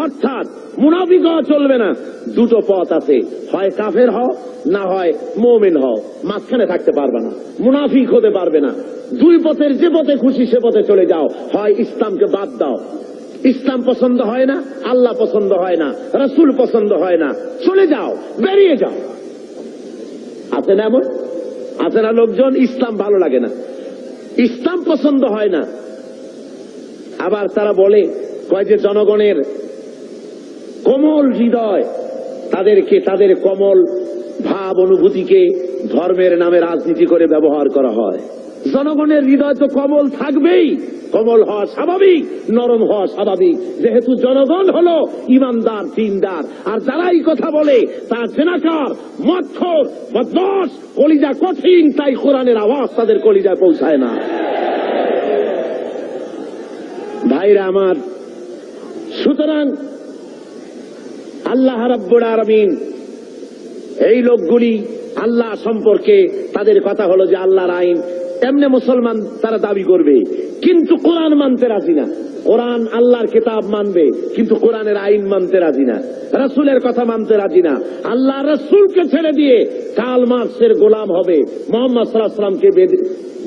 অর্থাৎ মুনাফিক হওয়া চলবে না। দুটো পথ আছে, হয় কাফের হও, না হয় মুমিন হও, মাঝখানে থাকতে পারবে না, মুনাফিক হতে পারবে না। দুই পথের যে পথে খুশি সে পথে চলে যাও, হয় ইসলামকে বাদ দাও, ইসলাম পছন্দ হয় না, আল্লাহ পছন্দ হয় না, রাসূল পছন্দ হয় না, চলে যাও, বেরিয়ে যাও। আছে না এমন? আছে না লোকজন ইসলাম ভালো লাগে না, ইসলাম পছন্দ হয় না, আবার তারা বলে কয় যে জনগণের কোমল হৃদয়, তাদেরকে, তাদের কোমল ভাব অনুভূতিকে ধর্মের নামে রাজনীতি করে ব্যবহার করা হয়। জনগণের হৃদয় তো কোমল থাকবেই, কোমল হওয়া স্বাভাবিক, নরম হওয়া স্বাভাবিক, যেহেতু জনগণ হলো ইমানদার, দিনদার। আর যারাই কথা বলে তার জেনাকার, মদখোর, বদমাশ, কলিজা কঠিন, তাই কোরআনের আওয়াজ তাদের কলিজায় পৌঁছায় না। ভাইরা আমার, সুতরাং আল্লাহ রাব্বুল আলামিন এই লোকগুলি আল্লাহ সম্পর্কে তাদের কথা হলো যে আল্লাহর আইন, এমনি মুসলমান তারা দাবি করবে কিন্তু কোরআন মানতে রাজি না। কোরআন আল্লাহর কিতাব মানবে কিন্তু কোরআনের আইন মানতে রাজি না, রাসূলের কথা মানতে রাজি না। আল্লাহ রাসূলকে ছেড়ে দিয়ে কার্ল মার্কসের গোলাম হবে, মুহাম্মদ সাল্লাল্লাহু আলাইহি ওয়াসাল্লামকে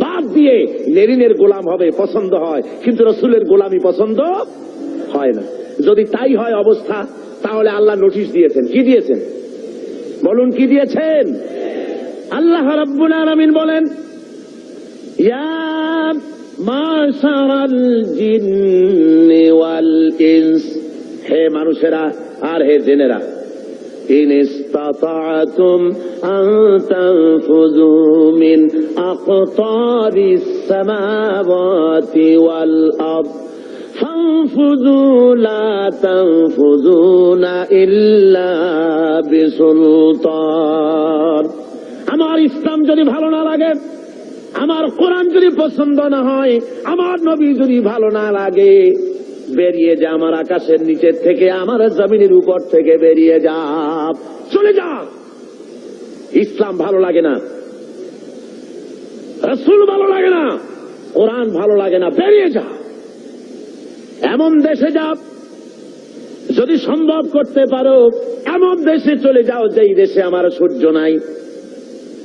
বাদ দিয়ে লেনিনের গোলাম হবে, পছন্দ হয়, কিন্তু রাসূলের গোলামি পছন্দ হয় না। যদি তাই হয় অবস্থা, তাহলে আল্লাহ নোটিশ দিয়েছেন। কি দিয়েছেন বলুন, কি দিয়েছেন? আল্লাহ রাব্বুল আলামিন বলেন, ইয়া মাশারাল জিন্নি ওয়াল ইনস, হে মানুষেরা আর হে জিনেরা, ইন ইসতাতা'তুম আন তানফুযু মিন আকতারিস সামাওয়াতি ওয়াল আরদ فانفذوا لا تنفذون إلا بسلطان। আমার ইসলাম যদি ভালো না লাগে, আমার কোরআন যদি পছন্দ না হয়, আমার নবী যদি ভালো না লাগে, বেরিয়ে যা আমার আকাশের নিচের থেকে, আমার জমিনের উপর থেকে বেরিয়ে যা, চলে যা। ইসলাম ভালো লাগে না, রাসূল ভালো লাগে না, কোরআন ভালো লাগে না, বেরিয়ে যা। এমন দেশে যাও, যদি সম্ভব করতে পারো এমন দেশে চলে যাও যেই দেশে আমার সূর্য নাই,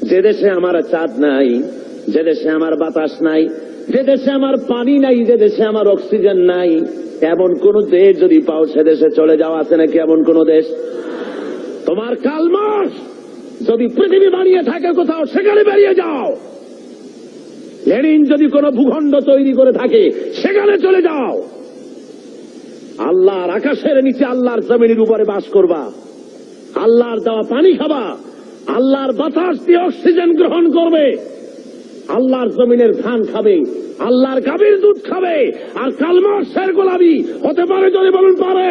যে দেশে আমার চাঁদ নাই, যে দেশে আমার বাতাস নাই, যে দেশে আমার পানি নাই, যে দেশে আমার অক্সিজেন নাই, এমন কোন দেশ যদি পাও সে দেশে চলে যাও। আছে নাকি এমন কোন দেশ? তোমার কার্ল মার্কস যদি পৃথিবী বানিয়ে থাকে কোথাও, সেখানে বেরিয়ে যাও। লেনিন যদি কোন ভূখণ্ড তৈরি করে থাকে, সেখানে চলে যাও। আল্লাহর আকাশের নিচে, আল্লাহর জমিনের উপরে বাস করবা, আল্লাহর দেওয়া পানি খাবা, আল্লাহর বাতাস দিয়ে অক্সিজেন গ্রহণ করবে, আল্লাহর জমিনের ধান খাবে, আল্লাহর গাভীর দুধ খাবে। আর কার্ল মার্কসের গোলামি হতে পারে? যদি বলুন পারে।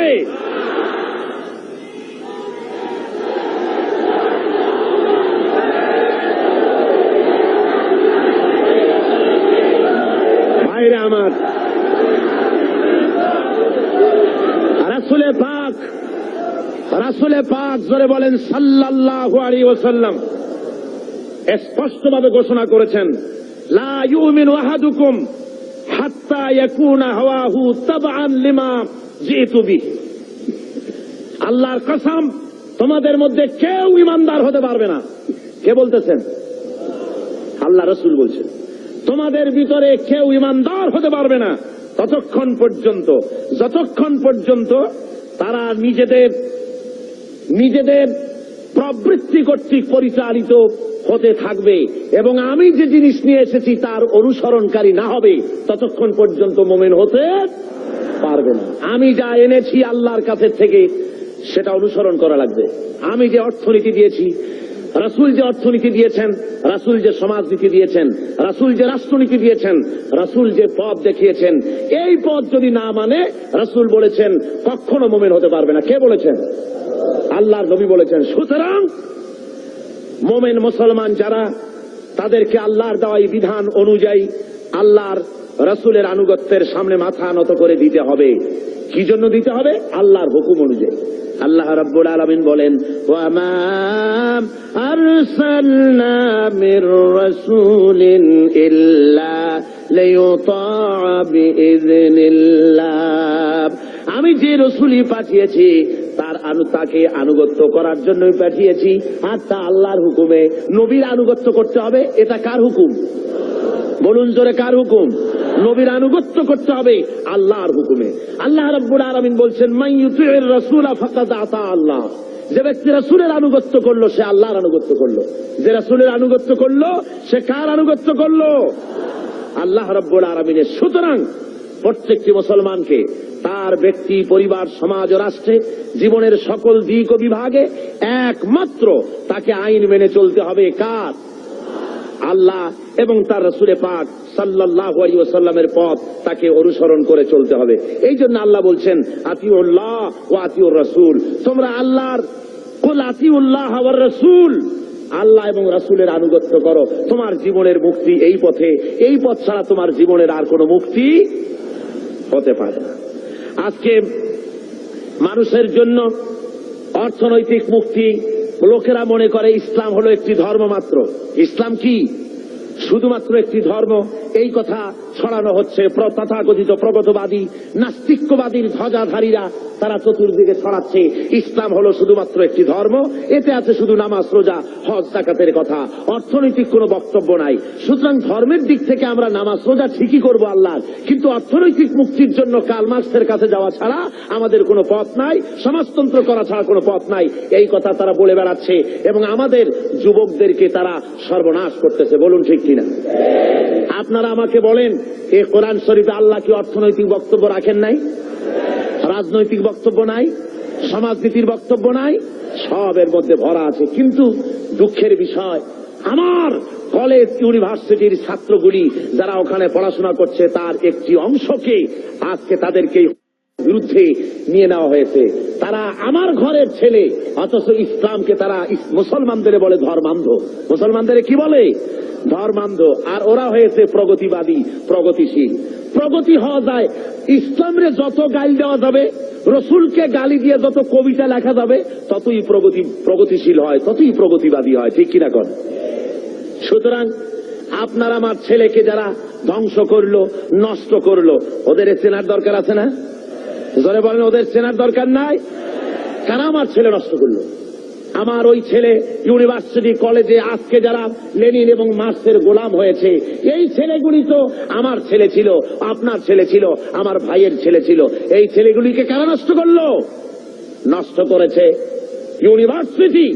ভাইরা আমার, রাসূলে পাক জোরে বলেন সাল্লাল্লাহু আলাইহি ওয়াসাল্লাম স্পষ্টভাবে ঘোষণা করেছেন, লা ইউমিনু আহাদুকুম হাত্তা ইয়াকুনা হাওয়াহু তাবআন লিমা জিতু বিহি। আল্লাহর কসম, তোমাদের মধ্যে কেউ ঈমানদার হতে পারবে না। কে বলতেছেন? আল্লাহ রাসূল বলছেন, তোমাদের ভিতরে কেউ ঈমানদার হতে পারবে না যতক্ষণ পর্যন্ত তারা নিজেদের প্রবৃত্তি কর্তৃক পরিচালিত হতে থাকবে এবং আমি যে জিনিস নিয়ে এসেছি তার অনুসরণকারী না হবে, ততক্ষণ পর্যন্ত মুমিন হতে পারবে না। আমি যা এনেছি আল্লাহর কাছে থেকে সেটা অনুসরণ করা লাগবে। আমি যে অর্থনীতি দিয়েছি, রাসূল যে অর্থনীতি দিয়েছেন, রাসূল যে সমাজনীতি দিয়েছেন, রাসূল যে রাষ্ট্রনীতি দিয়েছেন, রাসূল যে পথ দেখিয়েছেন, এই পথ যদি না মানে, রাসূল বলেছেন কখনো মুমিন হতে পারবে না। কে বলেছেন? আল্লাহর নবী বলেছেন। সুতরাং মুমিন মুসলমান যারা, তাদেরকে আল্লাহর দেওয়া বিধান অনুযায়ী আল্লাহর রাসূলের আনুগত্যের সামনে মাথা নত করে দিতে হবে। কি জন্য দিতে হবে? আল্লাহর হুকুম অনুযায়ী। আল্লাহ রাব্বুল আলামিন বলেন, ওয়া মা আরসালনা মির রাসূলিন ইল্লা লিয়ুতাআ বিইذনিল্লাহ। আমি যে রাসূলই পাঠিয়েছি তাকে আনুগত্য করার জন্যই পাঠিয়েছি, আর তা আল্লাহর হুকুমে। নবীর আনুগত্য করতে হবে, এটা কার হুকুম? বলুন জোরে, কার হুকুম? নবীর আনুগত্য করতে হবে আল্লাহর হুকুমে। আল্লাহ রাব্বুল আলামিন বলছেন, মান ইউতিউর রাসূলা ফাকাদ আতা আল্লাহ। যে ব্যক্তি রাসূলের আনুগত্য করলো সে আল্লাহর আনুগত্য করলো। যে রাসূলের আনুগত্য করলো সে কার আনুগত্য করলো? আল্লাহ রাব্বুল আলামিনের। সুতরাং প্রত্যেকটি মুসলমানকে তার ব্যক্তি, পরিবার, সমাজ ও রাষ্ট্রে জীবনের সকল দিক ও বিভাগে একমাত্র তাকে আইন মেনে চলতে হবে। কার? আল্লাহ এবং তার রাসূলে পাক সাল্লাল্লাহু আলাইহি ওয়াসাল্লামের পথ তাকে অনুসরণ করে চলতে হবে। এই জন্য আল্লাহ বলছেন, আতিউল্লাহ ওয়া আতিউর রাসূল। তোমরা আল্লাহর, কুল আতিউল্লাহ ওয়ার রাসূল, আল্লাহ এবং রাসূলের আনুগত্য করো। তোমার জীবনের মুক্তি এই পথে। এই পথ ছাড়া তোমার জীবনের আর কোনো মুক্তি হতে পারে না। আজকে মানুষের জন্য অর্থনৈতিক মুক্তি, লোকেরা মনে করে ইসলাম হলো একটি ধর্ম মাত্র। ইসলাম কি? শুধুমাত্র একটি ধর্ম। এই কথা ছড়ানো হচ্ছে তথাকথিত প্রগতবাদী, নাস্তিক্যবাদীর ধ্বজাধারীরা। তারা চতুর্দিকে ছড়াচ্ছে ইসলাম হলো শুধুমাত্র একটি ধর্ম, এতে আছে শুধু নামাজ, রোজা, হজ, যাকাতের কথা, অর্থনৈতিক কোনো বক্তব্য নাই। সুতরাং ধর্মের দিক থেকে আমরা নামাজ, রোজা ঠিকই করবো আল্লাহর, কিন্তু অর্থনৈতিক মুক্তির জন্য কার্ল মার্কসের কাছে যাওয়া ছাড়া আমাদের কোনো পথ নাই, সমাজতন্ত্র করা ছাড়া কোনো পথ নাই। এই কথা তারা বলে বেড়াচ্ছে এবং আমাদের যুবকদেরকে তারা সর্বনাশ করতেছে। বলুন ঠিক কিনা? আপনারা আমাকে বলেন, এই কোরআন শরীফে আল্লাহ কি অর্থনৈতিক বক্তব্য রাখেন নাই? রাজনৈতিক বক্তব্য নাই? সমাজনীতির বক্তব্য নাই? সব এর মধ্যে ভরা আছে। কিন্তু দুঃখের বিষয়, আমার কলেজ, ইউনিভার্সিটির ছাত্রগুলি যারা ওখানে পড়াশোনা করছে, তার একটি অংশকে আজকে তাদেরকে বিরুদ্ধে নিয়ে নেওয়া হয়েছে। তারা আমার ঘরের ছেলে, অথচ ইসলামকে তারা মুসলমানদের বলে ধর্মান্ধ। মুসলমানদের কি বলে? ধর্মান্ধ। আর ওরা হয়েছে প্রগতিবাদী, প্রগতিশীল। প্রগতি হওয়া যায়, ইসলামরে যত গালি দেওয়া যাবে, রসুলকে গালি দিয়ে যত কবিতা লেখা যাবে, ততই প্রগতিশীল হয়, ততই প্রগতিবাদী হয়। ঠিক কিনা কর? সুতরাং আপনার আমার ছেলেকে যারা ধ্বংস করলো, নষ্ট করলো, ওদের চেনার দরকার আছে না? জোরে বলেন, ওদের চেনার দরকার নাই? কারা আমার ছেলে নষ্ট করলো? আমার ওই ছেলে ইউনিভার্সিটি, কলেজে আজকে যারা লেনিন এবং মার্কসের গোলাম হয়েছে, এই ছেলেগুলি তো আমার ছেলে ছিল, আপনার ছেলে ছিল, আমার ভাইয়ের ছেলে ছিল। এই ছেলেগুলিকে কারা নষ্ট করলো? নষ্ট করেছে ইউনিভার্সিটি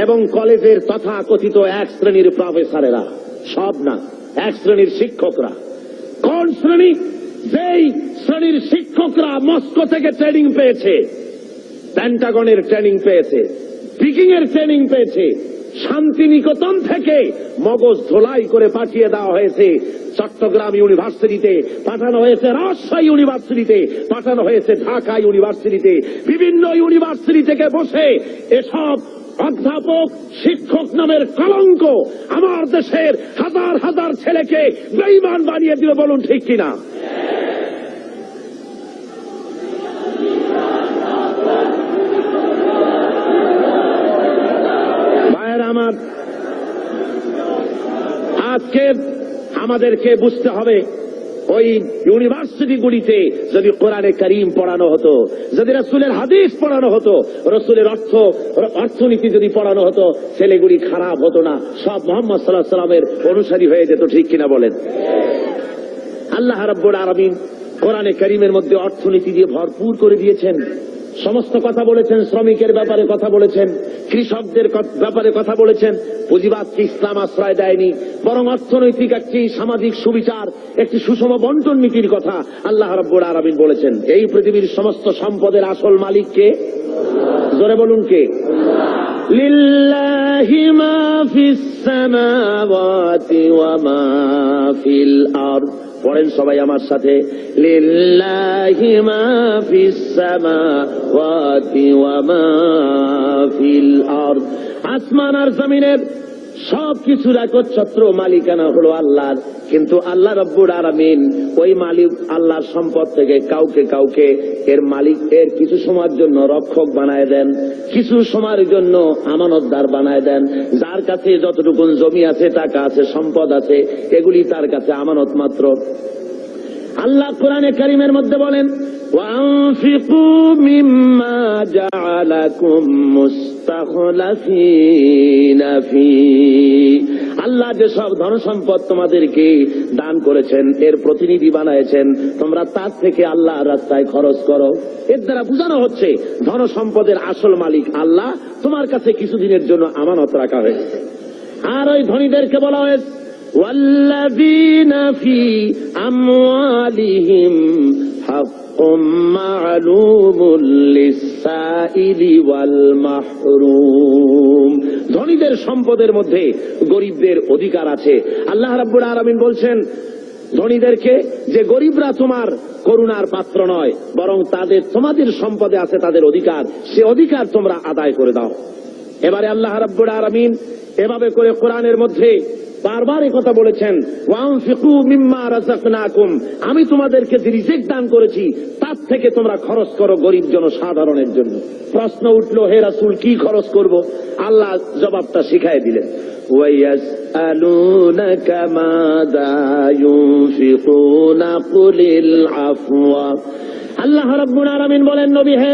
এবং কলেজের তথাকথিত এক শ্রেণীর প্রফেসরেরা। সব না, এক শ্রেণীর শিক্ষকরা। কোন শ্রেণী? যেই শ্রেণীর শিক্ষকরা মস্কো থেকে ট্রেনিং পেয়েছে, পেন্টাগনের ট্রেনিং পেয়েছে, পিকিং এর ট্রেনিং পেয়েছে, শান্তিনিকেতন থেকে মগজ ধোলাই করে পাঠিয়ে দেওয়া হয়েছে চট্টগ্রাম ইউনিভার্সিটিতে, পাঠানো হয়েছে রাজশাহী ইউনিভার্সিটিতে, পাঠানো হয়েছে ঢাকা ইউনিভার্সিটিতে। বিভিন্ন ইউনিভার্সিটি থেকে বসে এসব অধ্যাপক, শিক্ষক নামের কলঙ্ক আমার দেশের হাজার হাজার ছেলেকে বেঈমান বানিয়ে দিল। বলুন ঠিক কিনা? আজকে আমাদেরকে বুঝতে হবে, ওই ইউনিভার্সিটিগুলিতে যদি কোরআনে কারীম পড়ানো হতো, যদি রাসূলের হাদিস পড়ানো হতো, রাসূলের অর্থনীতি যদি পড়ানো হতো, ছেলেগুলি খারাপ হতো না, সব মুহাম্মদ সাল্লাল্লাহু আলাইহি ওয়াসাল্লামের অনুসারী হয়ে যেত। ঠিক কিনা বলেন? আল্লাহ রাব্বুল আলামিন কোরআনে কারীমের মধ্যে অর্থনীতি দিয়ে ভরপুর করে দিয়েছেন। সমস্ত কথা বলেছেন, শ্রমিকের ব্যাপারে কথা বলেছেন, কৃষকদের ব্যাপারে কথা বলেছেন। পুঁজিবাদকে ইসলাম আশ্রয় দেয়নি, বরং অর্থনৈতিক একটি সামাজিক সুবিচার, একটি সুষম বন্টন নীতির কথা আল্লাহ রাব্বুল আলামিন বলেছেন। এই পৃথিবীর সমস্ত সম্পদের আসল মালিক কে? জোরে বলুন কে? লিল্লাহি মা ফিস সামাওয়াতি ওয়া মা ফিল আরদ। পড়েন সবাই আমার সাথে, লিল্লাহি মা ফিস সামাওয়াতি ওয়া মা ফিল আরদ। আসমান আর জমিনের সবকিছুর একচ্ছত্র মালিকানা হলো আল্লাহর, কিন্তু আল্লাহ রাব্বুল আলামিন ওই মালিক আল্লাহর সম্পদ থেকে কাউকে কাউকে এর মালিক এর কিছু সময়ের জন্য রক্ষক বানায় দেন, কিছু সময়ের জন্য আমানতদার বানায় দেন। যার কাছে যতটুকু জমি আছে, টাকা আছে, সম্পদ আছে, এগুলি তার কাছে আমানত মাত্র। আল্লাহ কোরআনে কারীমের মধ্যে বলেন, ওয়ানফিকু মিম্মা জাআলাকুম মুস্তাখলাফিনা ফি। আল্লাহ যে সব ধন সম্পদ তোমাদেরকে দান করেছেন, এর প্রতিনিধি বানাইছেন, তোমরা তার থেকে আল্লাহর রাস্তায় খরচ করো। এর দ্বারা বোঝানো হচ্ছে ধন সম্পদের আসল মালিক আল্লাহ, তোমার কাছে কিছুদিনের জন্য আমানত রাখা হয়েছে। আর ওই ধনীদেরকে বলা হয়েছে, ওয়াল্লাযীনা ফি আমওয়ালিহিম হাক্কুম মা'লুমুন লিস-সাইলি ওয়াল মাহরুম। ধনীদের সম্পদের মধ্যে গরিবদের অধিকার আছে। আল্লাহ রাব্বুল আলামিন বলছেন ধনীদেরকে যে গরিবরা তোমার করুণার পাত্র নয়, বরং তোমাদের সম্পদে আছে তাদের অধিকার, সে অধিকার তোমরা আদায় করে দাও। এবারে আল্লাহ রাব্বুল আলামিন এভাবে করে কোরআনের মধ্যে বারবার এই কথা বলেছেন, ওয়ানফিকু মিম্মা রাযাকনাকুম, আমি তোমাদেরকে যে রিজিক দান করেছি তার থেকে তোমরা খরচ করো গরিব জনসাধারণের জন্য। প্রশ্ন উঠলো, হে রাসূল কি খরচ করব? আল্লাহ জবাবটা শিখাই দিলেন, ওয়ায়াসআলুনাকা মাযা ইউনফিকুনা কুলিল আফওয়া। আল্লাহ রাব্বুল আলামিন বলেন, নবী হে,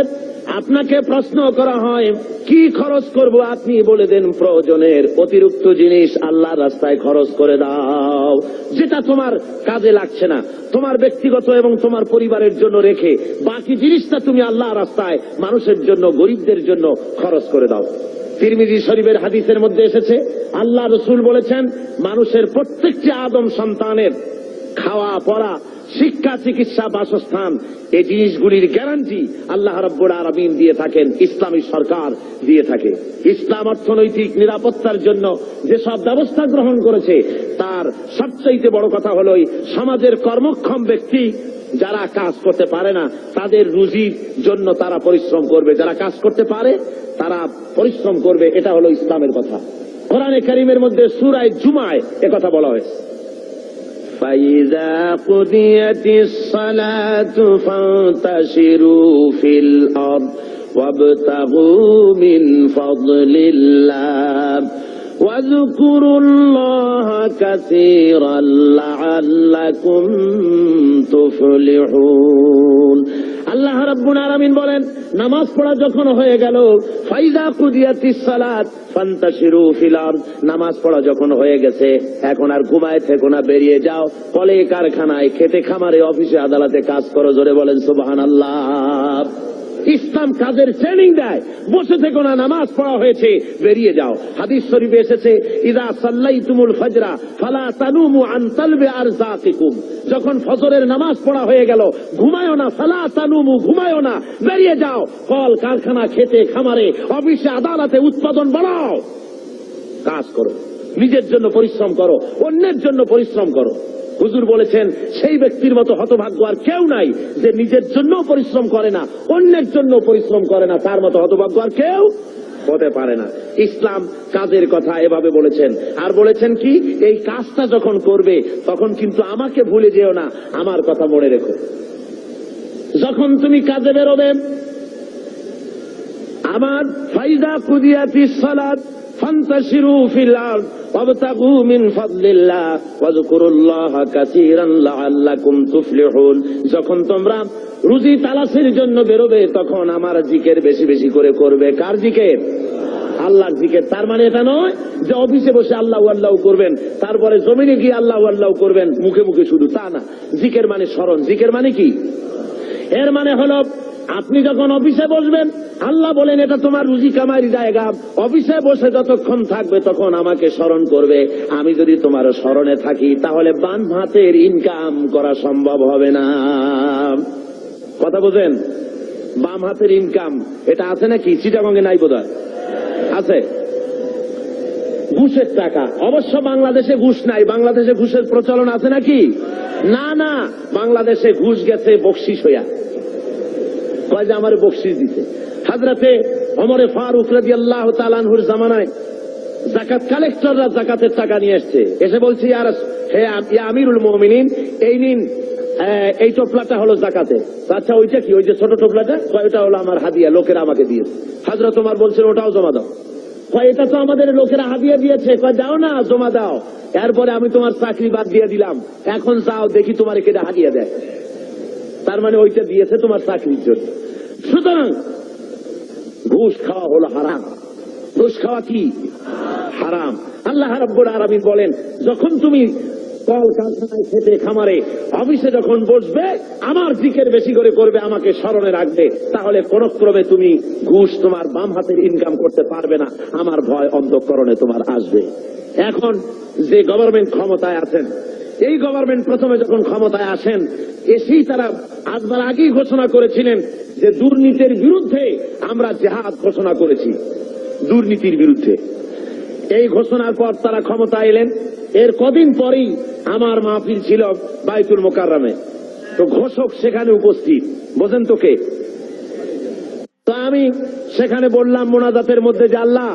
আপনাকে প্রশ্ন করা হয় কি খরচ করব, আপনি বলে দেন প্রয়োজনের অতিরিক্ত জিনিস আল্লাহর রাস্তায় খরচ করে দাও, যেটা তোমার কাজে লাগছে না, তোমার ব্যক্তিগত এবং তোমার পরিবারের জন্য রেখে বাকি জিনিসটা তুমি আল্লাহর রাস্তায় মানুষের জন্য, গরিবদের জন্য খরচ করে দাও। তিরমিজি শরীফের হাদিসের মধ্যে এসেছে, আল্লাহ রাসূল বলেছেন, মানুষের প্রত্যেকটি আদম সন্তানের খাওয়া পড়া, শিক্ষা, চিকিৎসা, বাসস্থান, এই জিনিসগুলির গ্যারান্টি আল্লাহ রাব্বুল আলামিন দিয়ে থাকেন, ইসলামী সরকার দিয়ে থাকে। ইসলাম অর্থনৈতিক নিরাপত্তার জন্য যেসব ব্যবস্থা গ্রহণ করেছে, তার সবচাইতে বড় কথা হলো সমাজের কর্মক্ষম ব্যক্তি যারা কাজ করতে পারে না, তাদের রুজির জন্য তারা পরিশ্রম করবে, যারা কাজ করতে পারে তারা পরিশ্রম করবে। এটা হলো ইসলামের কথা। কোরআনে কারীমের মধ্যে সূরা জুমায় একথা বলা হয়েছে, فَإِذَا قُضِيَتِ الصَّلَاةُ فَانتَشِرُوا فِي الْأَرْضِ وَابْتَغُوا مِنْ فَضْلِ اللَّهِ وَاذْكُرُوا اللَّهَ كَثِيرًا لَعَلَّكُمْ تُفْلِحُونَ। আল্লাহ রাব্বুল আলামিন বলেন, নামাজ পড়া যখন হয়ে গেল, ফাইযা কুদিয়াতিস সালাত ফান্তাশিরু ফিল আরদ, নামাজ পড়া যখন হয়ে গেছে, এখন আর ঘুমায় থেকো না, বেরিয়ে যাও, কলে কারখানায়, খেতে খামারে, অফিসে আদালতে কাজ করো। জোরে বলেন সুবহানাল্লাহ। ইসলাম কাজের ট্রেনিং দেয়, বসে থেকো না, নামাজ পড়া হয়েছে, বেরিয়ে যাও। হাদিস শরীফে এসেছে, ইযা সাল্লাইতুমুল ফাজরা ফালা তানুমু আন তালবি আরযাকিকুম, যখন ফজরের নামাজ পড়া হয়ে গেল, ঘুমায়ো না, ফালা তানুমু, ঘুমায়ো না, বেরিয়ে যাও, কল কারখানা, খেতে খামারে, অফিসে আদালতে উৎপাদন বাড়াও, কাজ করো, নিজের জন্য পরিশ্রম করো, অন্যের জন্য পরিশ্রম করো। হুজুর বলেছেন, সেই ব্যক্তির মতো হতভাগ্য আর কেউ নাই যে নিজের জন্য পরিশ্রম করে না, অন্যের জন্য পরিশ্রম করে না, তার মতো হতভাগ্য আর কেউ হতে পারে না। ইসলাম কাজের কথা এভাবে বলেছেন, আর বলেছেন কি, এই কাজটা যখন করবে তখন কিন্তু আমাকে ভুলে যেও না, আমার কথা মনে রেখো। যখন তুমি কাজে বেরোবে, আমার ফাইদা কুদিয়াতিস সালাত ফান্তাশিরু ফিল আরদ ওয়াবতাগু মিন ফাদলিল্লাহ ওয়াযকুরুল্লাহা কাসীরান লাআল্লাকুম তুফলিহুন। যখন তোমরা রুজি তালাশের জন্য বেরোবে তখন আমার জিকির বেশি বেশি করে করবে। কার জিকির? আল্লাহর জিকির। তার মানে এটা নয় যে অফিসে বসে আল্লাহু আল্লাহু করবেন, তারপরে জমিনে গিয়ে আল্লাহু আল্লাহু করবেন মুখে মুখে শুধু, তা না। জিকির মানে স্মরণ। জিকির মানে কি? এর মানে হলো আপনি যখন অফিসে বসবেন, আল্লাহ বলেন এটা তোমার রুজি কামাইয়ের জায়গা, অফিসে বসে যতক্ষণ থাকবে তখন আমাকে স্মরণ করবে। আমি যদি তোমার স্মরণে থাকি তাহলে বাম হাতের ইনকাম করা সম্ভব হবে না। কথা বোঝেন? বাম হাতের ইনকাম এটা আছে নাকি? চিটাগঙ্গে নাই বোধহয়, আছে। ঘুষের টাকা, অবশ্য বাংলাদেশে ঘুষ নাই। বাংলাদেশে ঘুষের প্রচলন আছে নাকি? না না, বাংলাদেশে ঘুষ গেছে বকশিস হইয়া। কয় যে আমার বকশিস দিতে। হযরতে ওমর ফারুক রাদিয়াল্লাহু তাআলা আনহুর জামানায় যাকাত কালেক্টররা যাকাতের টাকা নিয়ে এসেছে, এসে বলছে হে আমিরুল মুমিনিন, এই নিন, এই টোপলাটা হলো যাকাতে। আচ্ছা ওইটা কি? ওই যে ছোট টোপলাটা? ওইটা হলো আমার হাদিয়া, লোকেরা আমাকে দিয়েছে। হযরত ওমর বলছেন ওটাও জমা দাও। এটা তো আমাদের লোকেরা হাদিয়া দিয়েছে। যাও না, জমা দাও। এরপরে আমি তোমার চাকরি বাদ দিয়ে দিলাম, এখন যাও দেখি তোমার কেটে হাদিয়া দেয়। তার মানে ওইটা দিয়েছে তোমার চাকরির জন্য। সুতরাং ঘুষ খাওয়া হলো হারাম। ঘুষ খাওয়া কি? হারাম। আল্লাহ রাব্বুল আলামিন বলেন, যখন তুমি কলকারখানায়, খেতে খামারে, অফিসে যখন বসবে, আমার জিকির বেশি করে করবে, আমাকে স্মরণে রাখবে, তাহলে কোন ক্রমে তুমি ঘুষ তোমার বাম হাতের ইনকাম করতে পারবে না। আমার ভয় অন্তঃকরণে তোমার আসবে। এখন যে গভর্নমেন্ট ক্ষমতায় আছেন, এই গভর্নমেন্ট প্রথমে যখন ক্ষমতায় আসেন, এসেই তারা আসবার আগেই ঘোষণা করেছিলেন যে দুর্নীতির বিরুদ্ধে আমরা জিহাদ ঘোষণা করেছি, দুর্নীতির বিরুদ্ধে। এই ঘোষণার পর তারা ক্ষমতা এলেন। এর কদিন পরেই আমার মাহফিল ছিল বাইতুল মোকাররমে। তো ঘোষক সেখানে উপস্থিত, বোঝেন তো কে? তো আমি সেখানে বললাম মোনাজাতের মধ্যে যে আল্লাহ,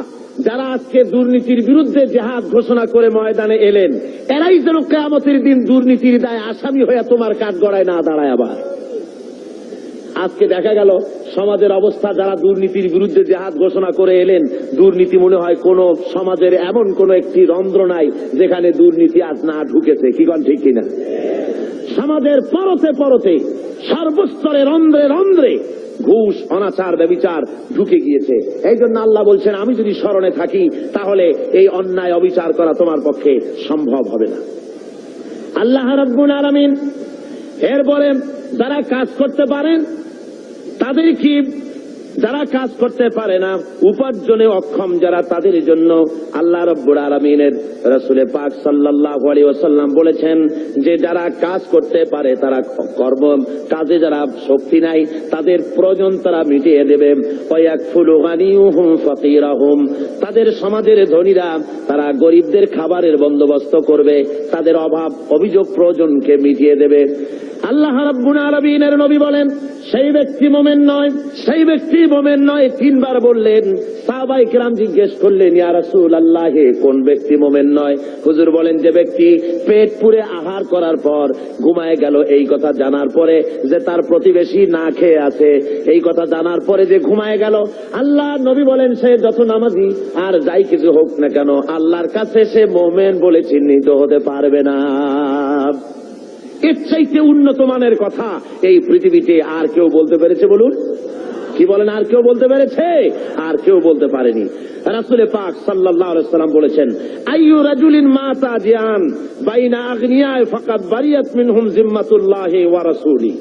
যারা আজকে দুর্নীতির বিরুদ্ধে জিহাদ ঘোষণা করে ময়দানে এলেন, এরাই যেন কিয়ামতের দিন দুর্নীতির দায়ে আসামি হয়ে তোমার কাঠগড়ায় না দাঁড়ায়। আবার আজকে দেখা গেল সমাজের অবস্থা, যারা দুর্নীতির বিরুদ্ধে জিহাদ ঘোষণা করে এলেন, দুর্নীতি মনে হয় কোন সমাজের এমন কোন একটি রন্ধ্র নাই যেখানে দুর্নীতি আজ না ঢুকেছে। কি কোন ঠিক কিনা? সমাজের পরতে পরতে, সর্বস্তরে, রন্ধ্রে রন্ধ্রে ঘুষ, অনাচার, ব্যভিচার ঢুকে গিয়েছে। এই জন্য আল্লাহ বলছেন, আমি যদি স্মরণে থাকি তাহলে এই অন্যায় অবিচার করা তোমার পক্ষে সম্ভব হবে না। আল্লাহ রাব্বুল আলামিন এরপরে যারা কাজ করতে পারেন তাদের কি, যারা কাজ করতে পারে না, উপার্জনে অক্ষম যারা, তাদের জন্য আল্লাহ রাব্বুল আলামিনের রাসূল পাক সাল্লাল্লাহু আলাইহি ওয়াসাল্লাম বলেছেন যে যারা কাজ করতে পারে, তারা কর্ম কাজে যারা শক্তি নাই, তাদের প্রয়োজন তারা মিটিয়ে দেবে। ওয়ায়াকফুলু গানিয়ুহুম ফাকিরাহুম, তাদের সমাজের ধনীরা তারা গরিবদের খাবারের বন্দোবস্ত করবে, তাদের অভাব অভিযোগ প্রয়োজনকে মিটিয়ে দেবে। আল্লাহ রাব্বুল আলামিনের নবী বলেন, সেই ব্যক্তি মুমিন নয়, সেই ব্যক্তি মুমিন নয়। তিনবার বললেন। সাহাবায়ে কেরাম জিজ্ঞেস করলেন, ইয়া রাসূলুল্লাহ, কোন ব্যক্তি মুমিন নয়? হুজুর বলেন, যে ব্যক্তি পেট পুরে আহার করার পর ঘুমায় গেল, এই কথা জানার পরে যে তার প্রতিবেশী না খেয়ে আছে, এই কথা জানার পরে যে ঘুমায় গেল। আল্লাহ নবী বলেন, সে যত নামাজি আর যাই কিছু হোক না কেন, আল্লাহর কাছে সে মুমিন বলে চিহ্নিত হতে পারবে না। এর চাইতে উন্নত মানের কথা এই পৃথিবীতে আর কেউ বলতে পেরেছে? বলুন, কি বলেন? আর কেউ বলতে পেরেছে? আর কেউ বলতে পারেনি। রাসূল পাক সাল্লাল্লাহু আলাইহি ওয়াসাল্লাম বলেছেন, আইয়ু রাজুলিন মাতা জিয়ান বাইনা আগনিয়া ফাকাদ বারিয়াত মিনহুম জিম্মাতুল্লাহি ওয়া রাসূলি।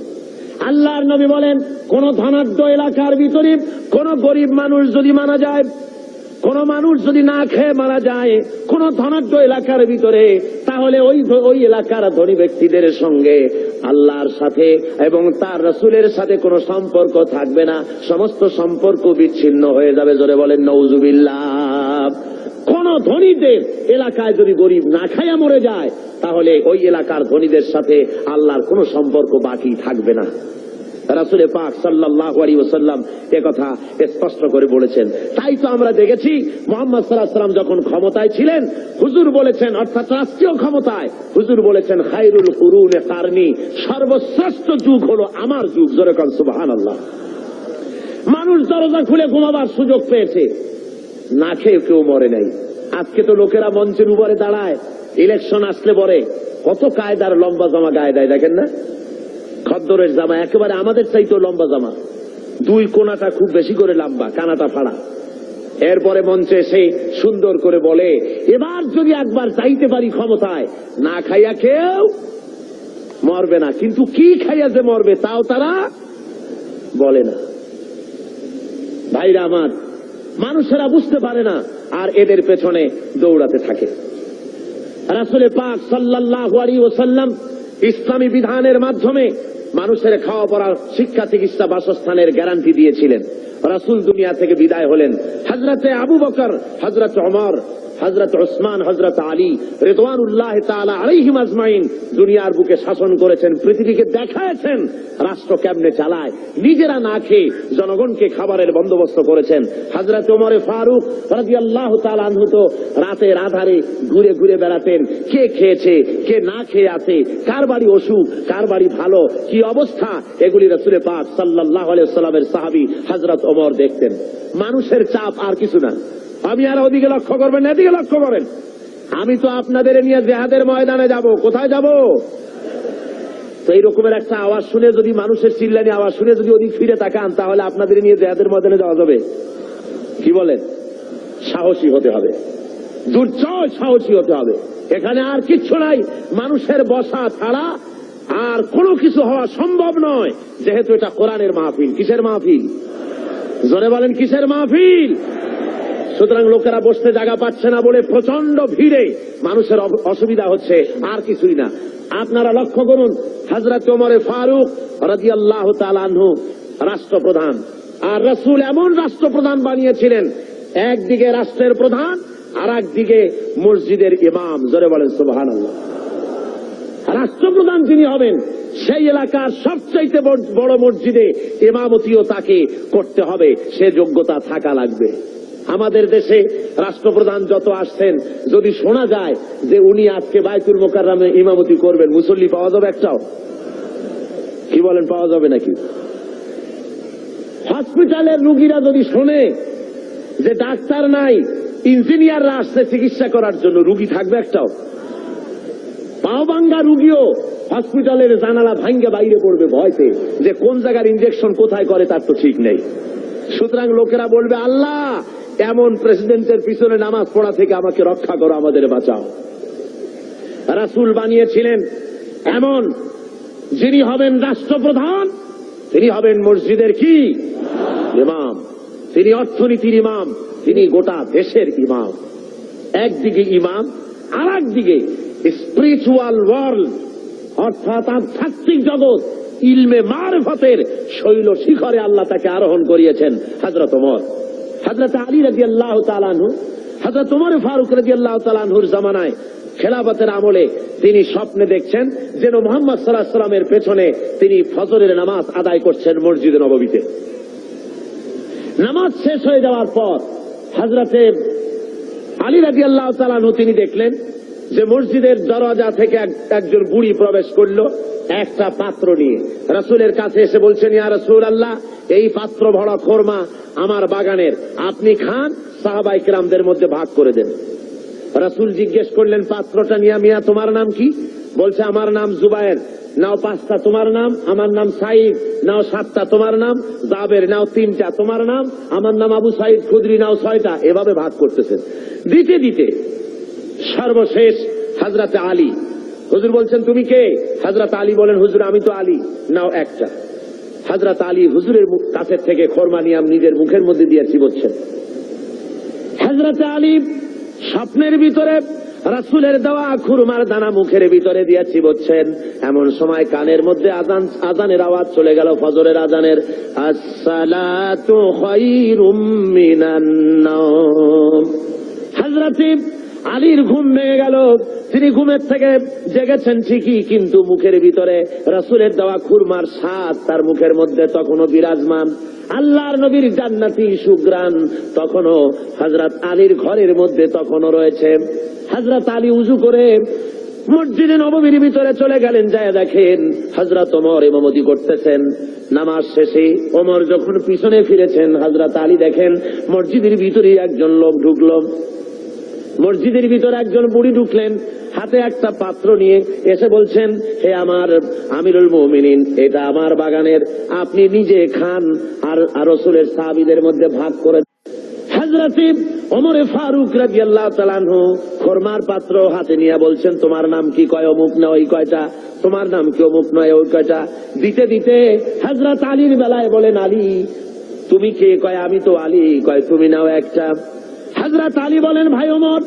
আল্লাহর নবী বলেন, কোন ধনাঢ্য এলাকার ভিতরে কোন গরিব মানুষ যদি মারা যায়, কোন মানুষ যদি না খেয়ে মারা যায় কোন ধনাঢ্য এলাকার ভিতরে, তাহলে ওই এলাকার ধনী ব্যক্তিদের সঙ্গে আল্লাহর সাথে এবং তার রাসূলের সাথে কোনো সম্পর্ক থাকবে না, সমস্ত সম্পর্ক বিচ্ছিন্ন হয়ে যাবে। জোরে বলেন নাউযুবিল্লাহ। কোন ধনীদের এলাকায় যদি গরিব না খাইয়া মরে যায়, তাহলে ওই এলাকার ধনীদের সাথে আল্লাহর কোনো সম্পর্ক বাকি থাকবে না। রাসূল পাক সাল্লাল্লাহু আলাইহি ওয়াসাল্লাম একথা স্পষ্ট করে বলেছেন। তাই তো আমরা দেখেছি মুহাম্মদ সাল্লাল্লাহু আলাইহি ওয়াসাল্লাম যখন ক্ষমতায় ছিলেন, হুজুর বলেছেন, অর্থাৎ রাষ্ট্রীয় ক্ষমতায়, হুজুর বলেছেন, খায়রুল কুরুনে কারনি, সর্বশ্রেষ্ঠ যুগ হলো আমার যুগ। জোরে কোন সুবহানাল্লাহ। মানুষ দরজা খুলে ঘুমাবার সুযোগ পেয়েছে, না খেয়ে কেউ মরে নাই। আজকে তো লোকেরা মঞ্চের উপরে দাঁড়ায়, ইলেকশন আসলে পরে কত কায়দার লম্বা জামা গায়ে দেয়, দেখেন না? খদ্দরের জামা একেবারে আমাদের চাইতেও লম্বা জামা, দুই কোনাটা খুব বেশি করে লম্বা, কানাটা ফাড়া। এরপরে মঞ্চে এসে সুন্দর করে বলে, এবার যদি একবার চাইতে পারি ক্ষমতায়, না খাইয়া কেউ মরবে না, কিন্তু কি খাইয়া যে মরবে তাও তারা বলে না। ভাইরা আমার, মানুষেরা বুঝতে পারে না, আর এদের পেছনে দৌড়াতে থাকে। রাসূল পাক সাল্লাল্লাহু আলাইহি ওয়াসাল্লাম ইসলামী বিধানের মাধ্যমে মানুষের খাওয়া পড়া, শিক্ষা, চিকিৎসা, বাসস্থানের গ্যারান্টি দিয়েছিলেন। রাসূল দুনিয়া থেকে বিদায় হলেন। হযরতে আবু বকর, হযরত ওমর, হযরত উসমান, হযরত আলী রিদওয়ানুল্লাহ তাআলা আলাইহিম আজমাইন দুনিয়ার বুকে শাসন করেছেন, পৃথিবীকে দেখাচ্ছেন রাষ্ট্র কেমনে চালায়। নিজেরা না খেয়ে জনগণকে খাবারের বন্দোবস্ত করেছেন। হযরত ওমর ফারুক রাদিয়াল্লাহু তাআলা আনহু তো রাতের আধারে ঘুরে ঘুরে বেড়াতেন, কে খেয়েছে, কে না খেয়ে আছে, কার বাড়ি অসুখ, কার বাড়ি ভালো, কি অবস্থা, এগুলি রাসূল পাক সাল্লাল্লাহু আলাইহি ওয়াসাল্লামের সাহাবী হযরত ওমর দেখতেন। মানুষের চাপ আর কিছু না। আমি আর ওদিকে লক্ষ্য করবেন, এদিকে লক্ষ্য করেন। আমি তো আপনাদের নিয়ে জিহাদের ময়দানে যাব। কোথায় যাব? তো এই রকমের একটা আওয়াজ শুনে, যদি মানুষের চিল্লানি আওয়াজ শুনে যদি ওদিক ফিরে তাকান, তাহলে আপনাদের নিয়ে জিহাদের ময়দানে যাওয়া যাবে? কি বলেন? সাহসী হতে হবে, দুর্জয় সাহসী হতে হবে। এখানে আর কিচ্ছু নাই, মানুষের বসা ছাড়া আর কোনো কিছু হওয়া সম্ভব নয়, যেহেতু এটা কোরআনের মাহফিল। কিসের মাহফিল? জোরে বলেন, কিসের মাহফিল? সুতরাং লোকেরা বসতে জায়গা পাচ্ছে না বলে প্রচন্ড ভিড়ে মানুষের অসুবিধা হচ্ছে, আর কিছুই না। আপনারা লক্ষ্য করুন, হযরত ওমর ফারুক রাদিয়াল্লাহু তাআলা আনহু রাষ্ট্রপ্রধান, আর রাসূল এমন রাষ্ট্রপ্রধান বানিয়েছিলেন, একদিকে রাষ্ট্রের প্রধান আর একদিকে মসজিদের ইমাম। জোরে বলেন সুবহানাল্লাহ। রাষ্ট্রপ্রধান যিনি হবেন, সেই এলাকার সবচাইতে বড় মসজিদে ইমামতিও তাকে করতে হবে, সে যোগ্যতা থাকা লাগবে। আমাদের দেশে রাষ্ট্রপ্রধান যত আসছেন, যদি শোনা যায় যে উনি আজকে বাইতুল মোকাররমে ইমামতি করবেন, মুসল্লি পাওয়া যাবে একটাও? কি বলেন, পাওয়া যাবে নাকি? হসপিটালের রুগীরা যদি শোনে যে ডাক্তার নাই, ইঞ্জিনিয়াররা আসছে চিকিৎসা করার জন্য, রুগী থাকবে একটাও? পাও ভাঙ্গা রুগীও হসপিটালের জানালা ভাঙ্গে বাইরে পড়বে ভয়তে, যে কোন জায়গার ইনজেকশন কোথায় করে তার তো ঠিক নেই। সুতরাং লোকেরা বলবে, আল্লাহ এমন প্রেসিডেন্টের পিছনে নামাজ পড়া থেকে আমাকে রক্ষা করো, আমাদের বাঁচাও। রাসূল বানিয়েছিলেন এমন, যিনি হবেন রাষ্ট্রপ্রধান, তিনি হবেন মসজিদের কি ইমাম, তিনি অর্থনীতির ইমাম, তিনি গোটা দেশের ইমাম। একদিকে ইমাম, আর একদিকে স্পিরিচুয়াল ওয়ার্ল্ড, অর্থাৎ আধ্যাত্মিক জগৎ, ইলমে মারফতের শৈল শিখরে আল্লাহ তাকে আরোহণ করিয়েছেন হযরত ওমর। হযরত আলী রাদিয়াল্লাহু তাআলা আনহু, হযরত ওমর ফারুক রাদিয়াল্লাহু তাআলা আনহুর জামানায় খেলাফতের আমলে তিনি স্বপ্নে দেখছেন যেন মুহাম্মদ সাল্লাল্লাহু আলাইহি ওয়াসাল্লামের পেছনে তিনি ফজরের নামাজ আদায় করছেন মসজিদে নববীতে। নামাজ শেষ হয়ে যাওয়ার পর হযরতে আলী রাদিয়াল্লাহু তাআলা আনহু তিনি দেখলেন যে মসজিদের দরজা থেকে একজন বুড়ি প্রবেশ করলো একটা পাত্র নিয়ে। রাসূলের কাছে এসে বলছেন, ইয়া রাসূলুল্লাহ, এই পাত্র ভরা খোরমা আমার বাগানের, আপনি খান, সাহাবায়ে কেরামদের মধ্যে ভাগ করে দেন। রাসূল জিজ্ঞেস করলেন, পাত্রটা নিয়া, মিয়া তোমার নাম কি? বলছে, আমার নাম জুবায়ের। নাও 5টা, তোমার নাম? আমার নাম সাঈদ। নাও 7টা, তোমার নাম? জাবের। নাও 3টা, তোমার নাম? আমার নাম আবু সাঈদ খুদরি। নাও 6টা। এভাবে ভাগ করতেছেন। দিতে দিতে সর্বশেষ হযরত আলী, হুজুর বলছেন, তুমি কে? হযরত আলী বলেন, হুজুর আমি তো আলী। নাও 1টা। হযরত আলী হুজুরের কাছের থেকে খোরমা নিয়ে নিজের মুখের মধ্যে দিয়ে চিবোচ্ছেন। হযরত আলী স্বপ্নের ভিতরে রাসূলের দেওয়া খুরমার দানা মুখের ভিতরে দিয়ে চিবোচ্ছেন। এমন সময় কানের মধ্যে আজানের আওয়াজ চলে গেল, ফজরের আজানের, আসসালাতু খায়রুম মিনান নাওম। হযরত আলীর ঘুম ভেঙে গেল। তিনি ঘুমের থেকে জেগেছেন ঠিকই, কিন্তু মুখের ভিতরে রাসূলের দেওয়া খুরমার স্বাদ তার মুখের মধ্যে তখনও বিরাজমান। আল্লাহর নবীর জান্নাতি সুগ্রাণ তখনও হযরত আলীর ঘরের মধ্যে তখনও রয়েছে। হযরত আলী উযু করে মসজিদে নববীর ভিতরে চলে গেলেন, যায় দেখেন হযরত ওমর ইমামতি করতেছেন। নামাজ শেষে ওমর যখন পিছনে ফিরেছেন, হযরত আলী দেখেন মসজিদের ভিতরে একজন লোক ঢুকলো। মসজিদের ভিতরে একজন বুড়ি ঢুকলেন, হাতে একটা পাত্র নিয়ে এসে বলছেন, হে আমার আমিরুল মুমিনিন, এটা আমার বাগানের, আপনি নিজে খান আর রাসূলের সাহাবীদের মধ্যে ভাগ করে। হযরত ওমর ফারুক রাদিয়াল্লাহু তাআলা আনহু খরমার পাত্র হাতে নিয়ে বলছেন, তোমার নাম কি? কয় অমুক না ওই কয়টা। তোমার নাম কি? অমুক নয় ওই কয়টা। দিতে দিতে হযরত আলীর বেলায় বলেন, আলী তুমি কে? কয় আমি তো আলী। কয় তুমি নাও একটা। হযরত আলী বলেন, ভাই ওমর,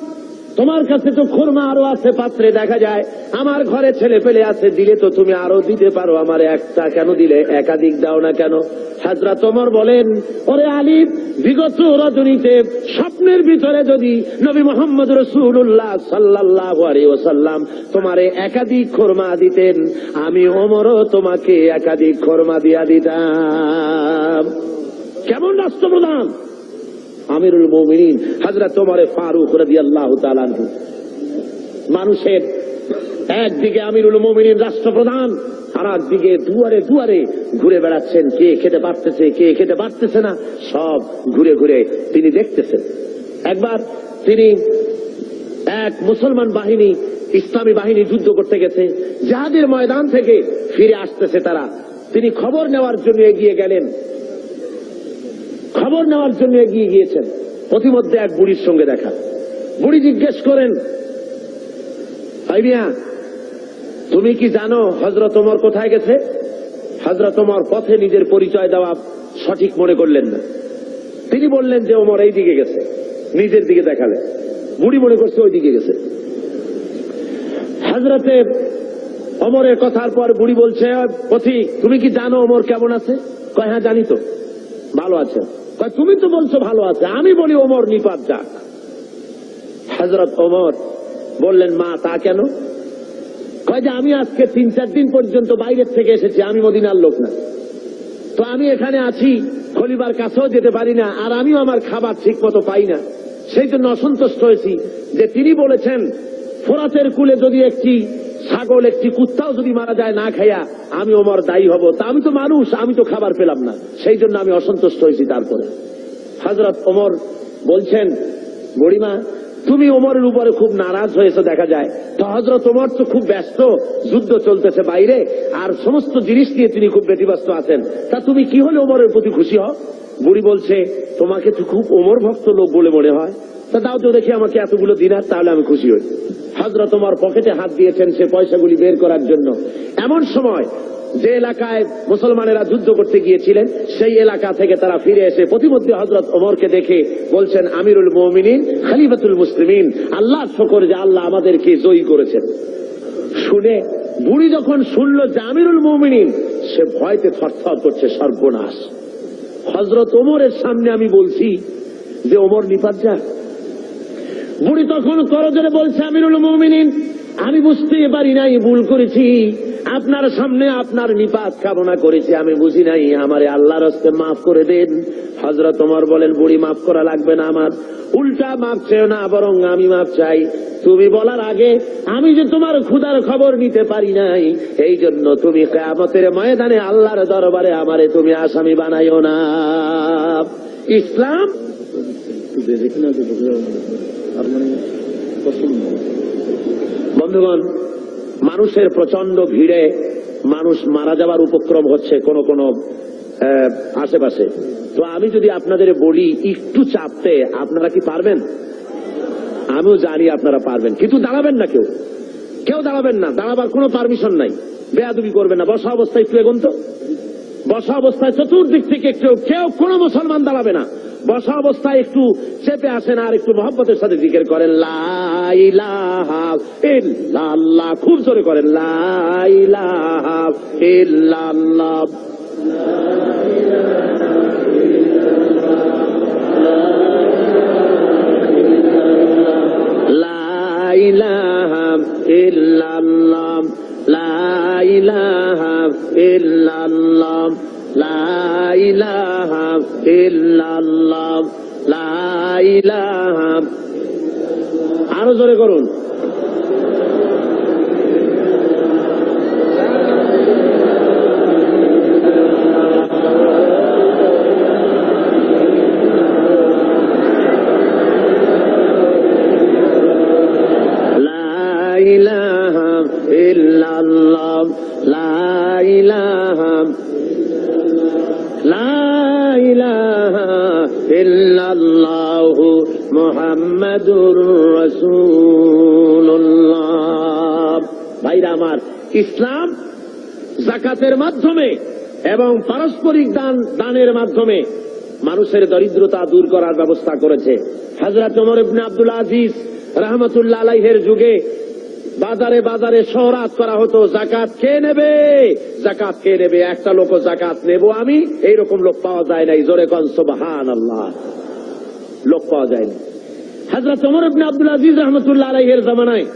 তোমার কাছে তো খরমা আরো আছে পাত্রে দেখা যায়, আমার ঘরে ছেলে পেলে আছে, দিলে তো তুমি আরো দিতে পারো, আমার একটা কেন দিলে? একাধিক দাও না কেন? হযরত ওমর বলেন, ওরে আলী, বিগত রজনীতে স্বপ্নের ভিতরে যদি নবী মুহাম্মদ রাসূলুল্লাহ সাল্লাল্লাহু আলাইহি ওয়াসাল্লাম তোমারে একাধিক খরমা দিতেন, আমি ওমরও তোমাকে একাধিক খরমা দিয়া দিতাম। কেমন রাষ্ট্রপ্রধান! আমিরুল মুমিনিন হযরত ওমর ফারুক রাদিয়াল্লাহু তাআলা আনহু। মানুষের একদিকে আমিরুল মুমিনিন রাষ্ট্রপ্রধান, আর একদিকে দুয়ারে দুয়ারে ঘুরে বেড়াচ্ছেন, কে খেতে পারতেছে কে খেতে পারতেছে না, সব ঘুরে ঘুরে তিনি দেখতেছেন। একবার তিনি এক মুসলমান বাহিনী, ইসলামী বাহিনী যুদ্ধ করতে গেছে, জিহাদের ময়দান থেকে ফিরে আসতেছে তারা, তিনি খবর নেওয়ার জন্য এগিয়ে গেলেন। খবর নেওয়ার জন্য এগিয়ে গিয়েছেন, প্রতিমধ্যে এক বুড়ির সঙ্গে দেখা। বুড়ি জিজ্ঞেস করেন, আইডিয়া তুমি কি জানো হযরত ওমর কোথায় গেছে? হযরত ওমর পথে নিজের পরিচয় দেওয়া সঠিক মনে করলেন না। তিনি বললেন যে ওমর এই দিকে গেছে, নিজের দিকে দেখালেন। বুড়ি মনে করছে ওই দিকে গেছে। হযরতে ওমরের কথার পর বুড়ি বলছে, পথিক তুমি কি জানো ওমর কেমন আছে? কয় হ্যাঁ জানি তো, ভালো আছে। কয় তুমি তো বলছো ভালো আছে, আমি বলি ওমর নিপাত যাক। হযরত ওমর বললেন, মা তা কেন? কয় যে আমি আজকে ৩-৪ দিন পর্যন্ত বাইরের থেকে এসেছি, আমি মদিনার লোক না, তো আমি এখানে আছি, খলিফার কাছেও যেতে পারি না, আর আমিও আমার খাবার ঠিক মতো পাই না। সেই জন্য অসন্তুষ্ট হয়েছি যে তিনি বলেছেন ফোরাতের কূলে যদি একটি ছাগল একটি কুত্তাও যদি মারা যায় না খাইয়া, আমি ওমর দায়ী হব। তা আমি তো মানুষ, আমি তো খাবার পেলাম না, সেই জন্য আমি অসন্তুষ্ট হয়েছি। তারপরে হযরত ওমর বলছেন, বুড়িমা তুমি ওমরের উপরে খুব নারাজ হয়েছে দেখা যায়। তো হযরত ওমর তো খুব ব্যস্ত, যুদ্ধ চলতেছে বাইরে, আর সমস্ত জিনিস নিয়ে তিনি খুব ব্যতিব্যস্ত আছেন, তা তুমি কি হলে ওমরের প্রতি খুশি হও? বুড়ি বলছে, তোমাকে তো খুব ওমর ভক্ত লোক বলে মনে হয়, তা দাও তো দেখি আমাকে এতগুলো দিনার, তাহলে আমি খুশি হই। হযরত ওমর পকেটে হাত দিয়েছেন সে পয়সাগুলি বের করার জন্য। এমন সময় যে এলাকায় মুসলমানেরা যুদ্ধ করতে গিয়েছিলেন, সেই এলাকা থেকে তারা ফিরে এসে প্রতিমধ্যে হযরত ওমরকে দেখে বলছেন, আমিরুল মুমিনিন খলিফাতুল মুসলিমিন, আল্লাহর শুকর যে আল্লাহ আমাদেরকে জয়ী করেছেন। শুনে বুড়ি যখন শুনল যে আমিরুল মুমিনিন, সে ভয়তে থরথর করছে, সর্বনাশ, হযরত ওমরের সামনে আমি বলছি যে ওমর নিপাত যাক। বুড়ি তখন করজোরে বলছে, আমিরুল মুমিনিন আমি বুঝতে পারি নাই, ভুল করেছি, আপনার সামনে আপনার নিপাত কামনা করেছি, আমি বুঝি নাই, আমারে আল্লাহর হস্তে মাফ করে দেন। হযরত ওমর বলেন, বুড়ি মাফ করা লাগবে না, আমার উল্টা মাফ চেও না, বরং আমি মাফ চাই। তুমি বলার আগে আমি যে তোমার ক্ষুধার খবর নিতে পারি নাই, এই জন্য তুমি কিয়ামতের ময়দানে আল্লাহর দরবারে আমারে তুমি আসামি বানাইও না। ইসলাম বন্ধুগণ, মানুষের প্রচন্ড ভিড়ে মানুষ মারা যাওয়ার উপক্রম হচ্ছে কোন কোন আশেপাশে। তো আমি যদি আপনাদের বলি একটু চাপতে, আপনারা কি পারবেন? আমিও জানি আপনারা পারবেন, কিন্তু দাঁড়াবেন না, কেউ দাঁড়াবেন না, দাঁড়াবার কোনো পারমিশন নাই, বেয়াদবি করবেন না। বসা অবস্থায় একটু এগোন তো, বসা অবস্থায় চতুর্দিক থেকে কেউ কোনো মুসলমান দাঁড়াবে না। বসা অবস্থায় একটু চেপে আসেন আর একটু মহব্বতের সাথে জিকির করেন, লা ইলাহা ইল্লাল্লাহ, খুব জোরে করেন, লা ইলাহা ইল্লাল্লাহ, লা ইলাহা ইল্লাল্লাহ, লা ইলাহা ইল্লাল্লাহ, লা ইলাহা ইল্লাল্লাহ, লা ইলাহা। আরো জোরে করুন, মুহাম্মাদুর রাসূলুল্লাহ। ভাইরা আমার, ইসলাম যাকাতের মাধ্যমে এবং পারস্পরিক দানের মাধ্যমে মানুষের দরিদ্রতা দূর করার ব্যবস্থা করেছে। হযরত ওমর ইবনে আব্দুল আজিজ রাহমাতুল্লাহ আলাইহির যুগে বাজারে বাজারে শহরাত করা হতো, যাকাত কে নেবে, যাকাত কে নেবে, একটা লোক যাকাত নেব আমি, এইরকম লোক পাওয়া যায় নাই। জোরে কোন সুবহানাল্লাহ, লোক পাওয়া যায় না। হযরত ওমর ইবনে আব্দুল আজিজ রাহমাতুল্লাহ আলাইহির জামানায়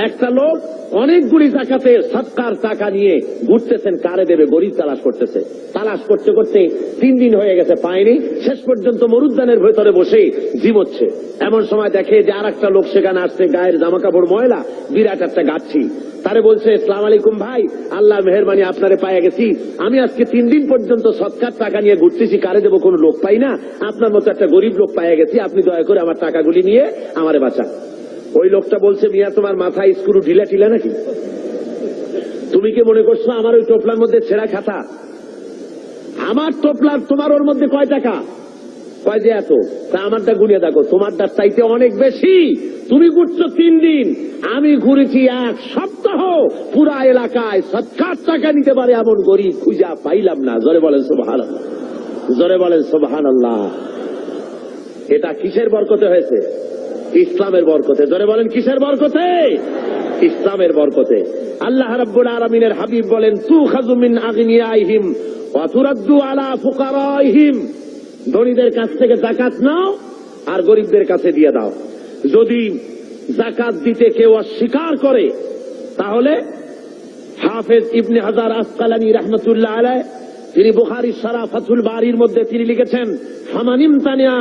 একটা লোক অনেকগুলি যাকাতের সদকার টাকা নিয়ে ঘুরতেছেন, কারে দেবে গরিব তালাশ করতেছে। তালাশ করতে করতে 3 দিন হয়ে গেছে, পায়নি। শেষ পর্যন্ত মরুদ্যানের ভেতরে বসে জিমোচ্ছে। এমন সময় দেখে যে আর একটা লোক সেখানে আসছে, গায়ের জামা কাপড় ময়লা, বিরাট একটা গাচ্ছি। তারে বলছে, আসসালামু আলাইকুম ভাই, আল্লাহ মেহেরবানি আপনারে পাইয়া গেছি, আমি আজকে 3 দিন পর্যন্ত সদকার টাকা নিয়ে ঘুরতেছি, কারে দেবো কোনো লোক পাই না, আপনার মতো একটা গরিব লোক পাইয়া গেছি, আপনি দয়া করে আমার টাকাগুলি নিয়ে আমারে বাঁচান। ওই লোকটা বলছে, মিয়া তোমার মাথায় স্ক্রু ঢিলা টিলা নাকি? তুমি কি মনে করছো আমার ওই টোপলার মধ্যে ছেঁড়া খাতা? আমার টোপলার তোমার ওর মধ্যে কয় টাকা? কয় যে এত। তা আমারটা গুনিয়ে দেখো, তোমারটা চাইতে অনেক বেশি। তুমি ঘুরছো 3 দিন, আমি ঘুরেছি 1 সপ্তাহ। পুরা এলাকায় সদকার টাকা নিতে পারে এমন গরিব খুঁজা পাইলাম না। জোরে বলেন সুবহানাল্লাহ, জোরে বলেন সুবহানাল্লাহ। এটা কিসের বরকতে হয়েছে? ইসলামের বরকতে। জোরে বলেন কিসের বরকতে? ইসলামের বরকতে। আল্লাহ রাব্বুল আলামিনের হাবিব বলেন, তুখাযু মিন আগনিয়াইহিম ওয়া তুরাদ্দু আলা ফুকারাইহিম। ধনীদের কাছ থেকে যাকাত নাও আর গরিবদের কাছে দিয়ে দাও। যদি যাকাত দিতে কেউ অস্বীকার করে, তাহলে হাফেজ ইবনে হাজার আসকালানী রাহমাতুল্লাহ আলাইহি তিনি বুখারীর শারহ ফাথুল বারীর মধ্যে তিনি লিখেছেন, ফামানিম তানিয়া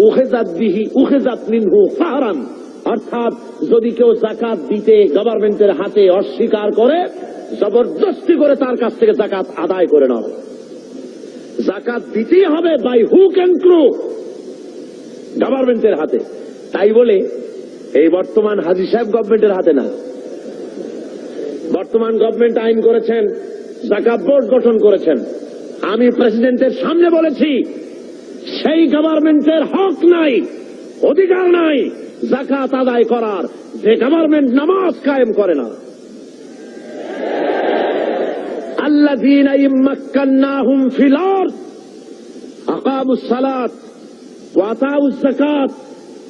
উখিযাত বিহি উখিযাত মিনহু ফাহরান। অর্থাৎ যদি কেউ যাকাত দিতে গভর্নমেন্টের হাতে অস্বীকার করে, জবরদস্তি করে তার কাছ থেকে যাকাত আদায় করে নাও। যাকাত দিতেই হবে বাই হুক অ্যান্ড ক্রুক, গভর্নমেন্টের হাতে। তাই বলে এই বর্তমান হাজী সাহেব গভর্নমেন্টের হাতে না। বর্তমান গভর্নমেন্ট আইন করেছেন, যাকাত বোর্ড গঠন করেছেন। আমি প্রেসিডেন্টের সামনে বলেছি, সেই গভর্নমেন্টের হক নাই, অধিকার নাই যাকাত আদায় করার, যে গভর্নমেন্ট নামাজ কায়েম করে না। আল্লাযীনা ইম্মাক্কান্নাহুম ফিল আরদ আকামুস সালাত ওয়া আতাউজ যাকাত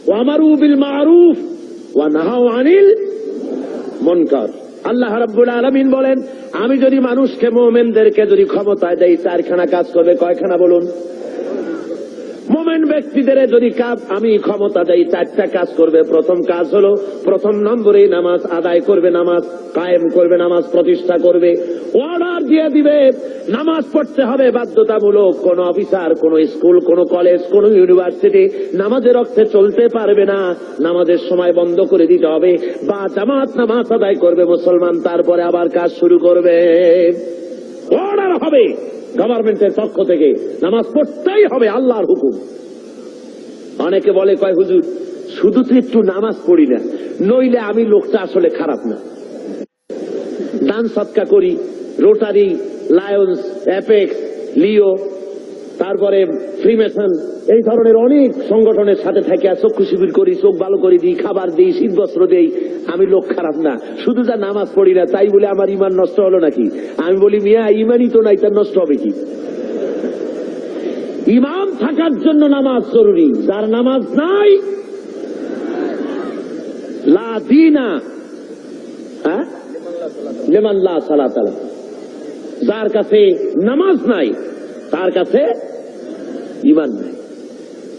ওয়া আমারু বিল মা'রুফ ওয়া নাহাউ আনিল মুনকার। আল্লাহ রাব্বুল আলামিন বলেন, আমি যদি মানুষকে, মুমিনদেরকে যদি ক্ষমতায় দেই, 4খানা কাজ করবে। কয়খানা বলুন? মুমিন ব্যক্তিদের যদি আমি ক্ষমতা দেই, 4টা কাজ করবে। প্রথম কাজ হলো, প্রথম নম্বরে নামাজ আদায় করবে, নামাজ কায়েম করবে, নামাজ প্রতিষ্ঠা করবে। অর্ডার দিয়ে দিবে নামাজ পড়তে হবে বাধ্যতামূলক। কোন অফিসার, কোন স্কুল, কোন কলেজ, কোন ইউনিভার্সিটি নামাজের অর্থে চলতে পারবে না। নামাজের সময় বন্ধ করে দিতে হবে, বা জামাত নামাজ আদায় করবে মুসলমান, তারপরে আবার কাজ শুরু করবে। অর্ডার হবে গভর্নমেন্টের পক্ষ থেকে, নামাজ পড়তেই হবে, আল্লাহর হুকুম। অনেকে বলে, কয় হুজুর শুধু তো একটু নামাজ পড়ি না, নইলে আমি লোকটা আসলে খারাপ না। দান সদকা করি, রোটারি, লায়ন্স, অ্যাপেক্স, লিও, তারপরে ফ্রিমেসন, এই ধরনের অনেক সংগঠনের সাথে থেকে চক্ষু শিবির করি, চোখ ভালো করে দিই, খাবার দিই, শীত বস্ত্র দেই। আমি লোক খারাপ না, শুধু যা নামাজ পড়ি না তাই বলে আমার ইমান নষ্ট হলো নাকি? আমি বলি, মিয়া ইমানই তো নাই, তার নষ্ট হবে কি? ইমান থাকার জন্য নামাজ জরুরি। যার নামাজ নাই, লা দীনা লিমান লা সালাত লাহু। যার কাছে নামাজ নাই, তার কাছে ইমান নাই।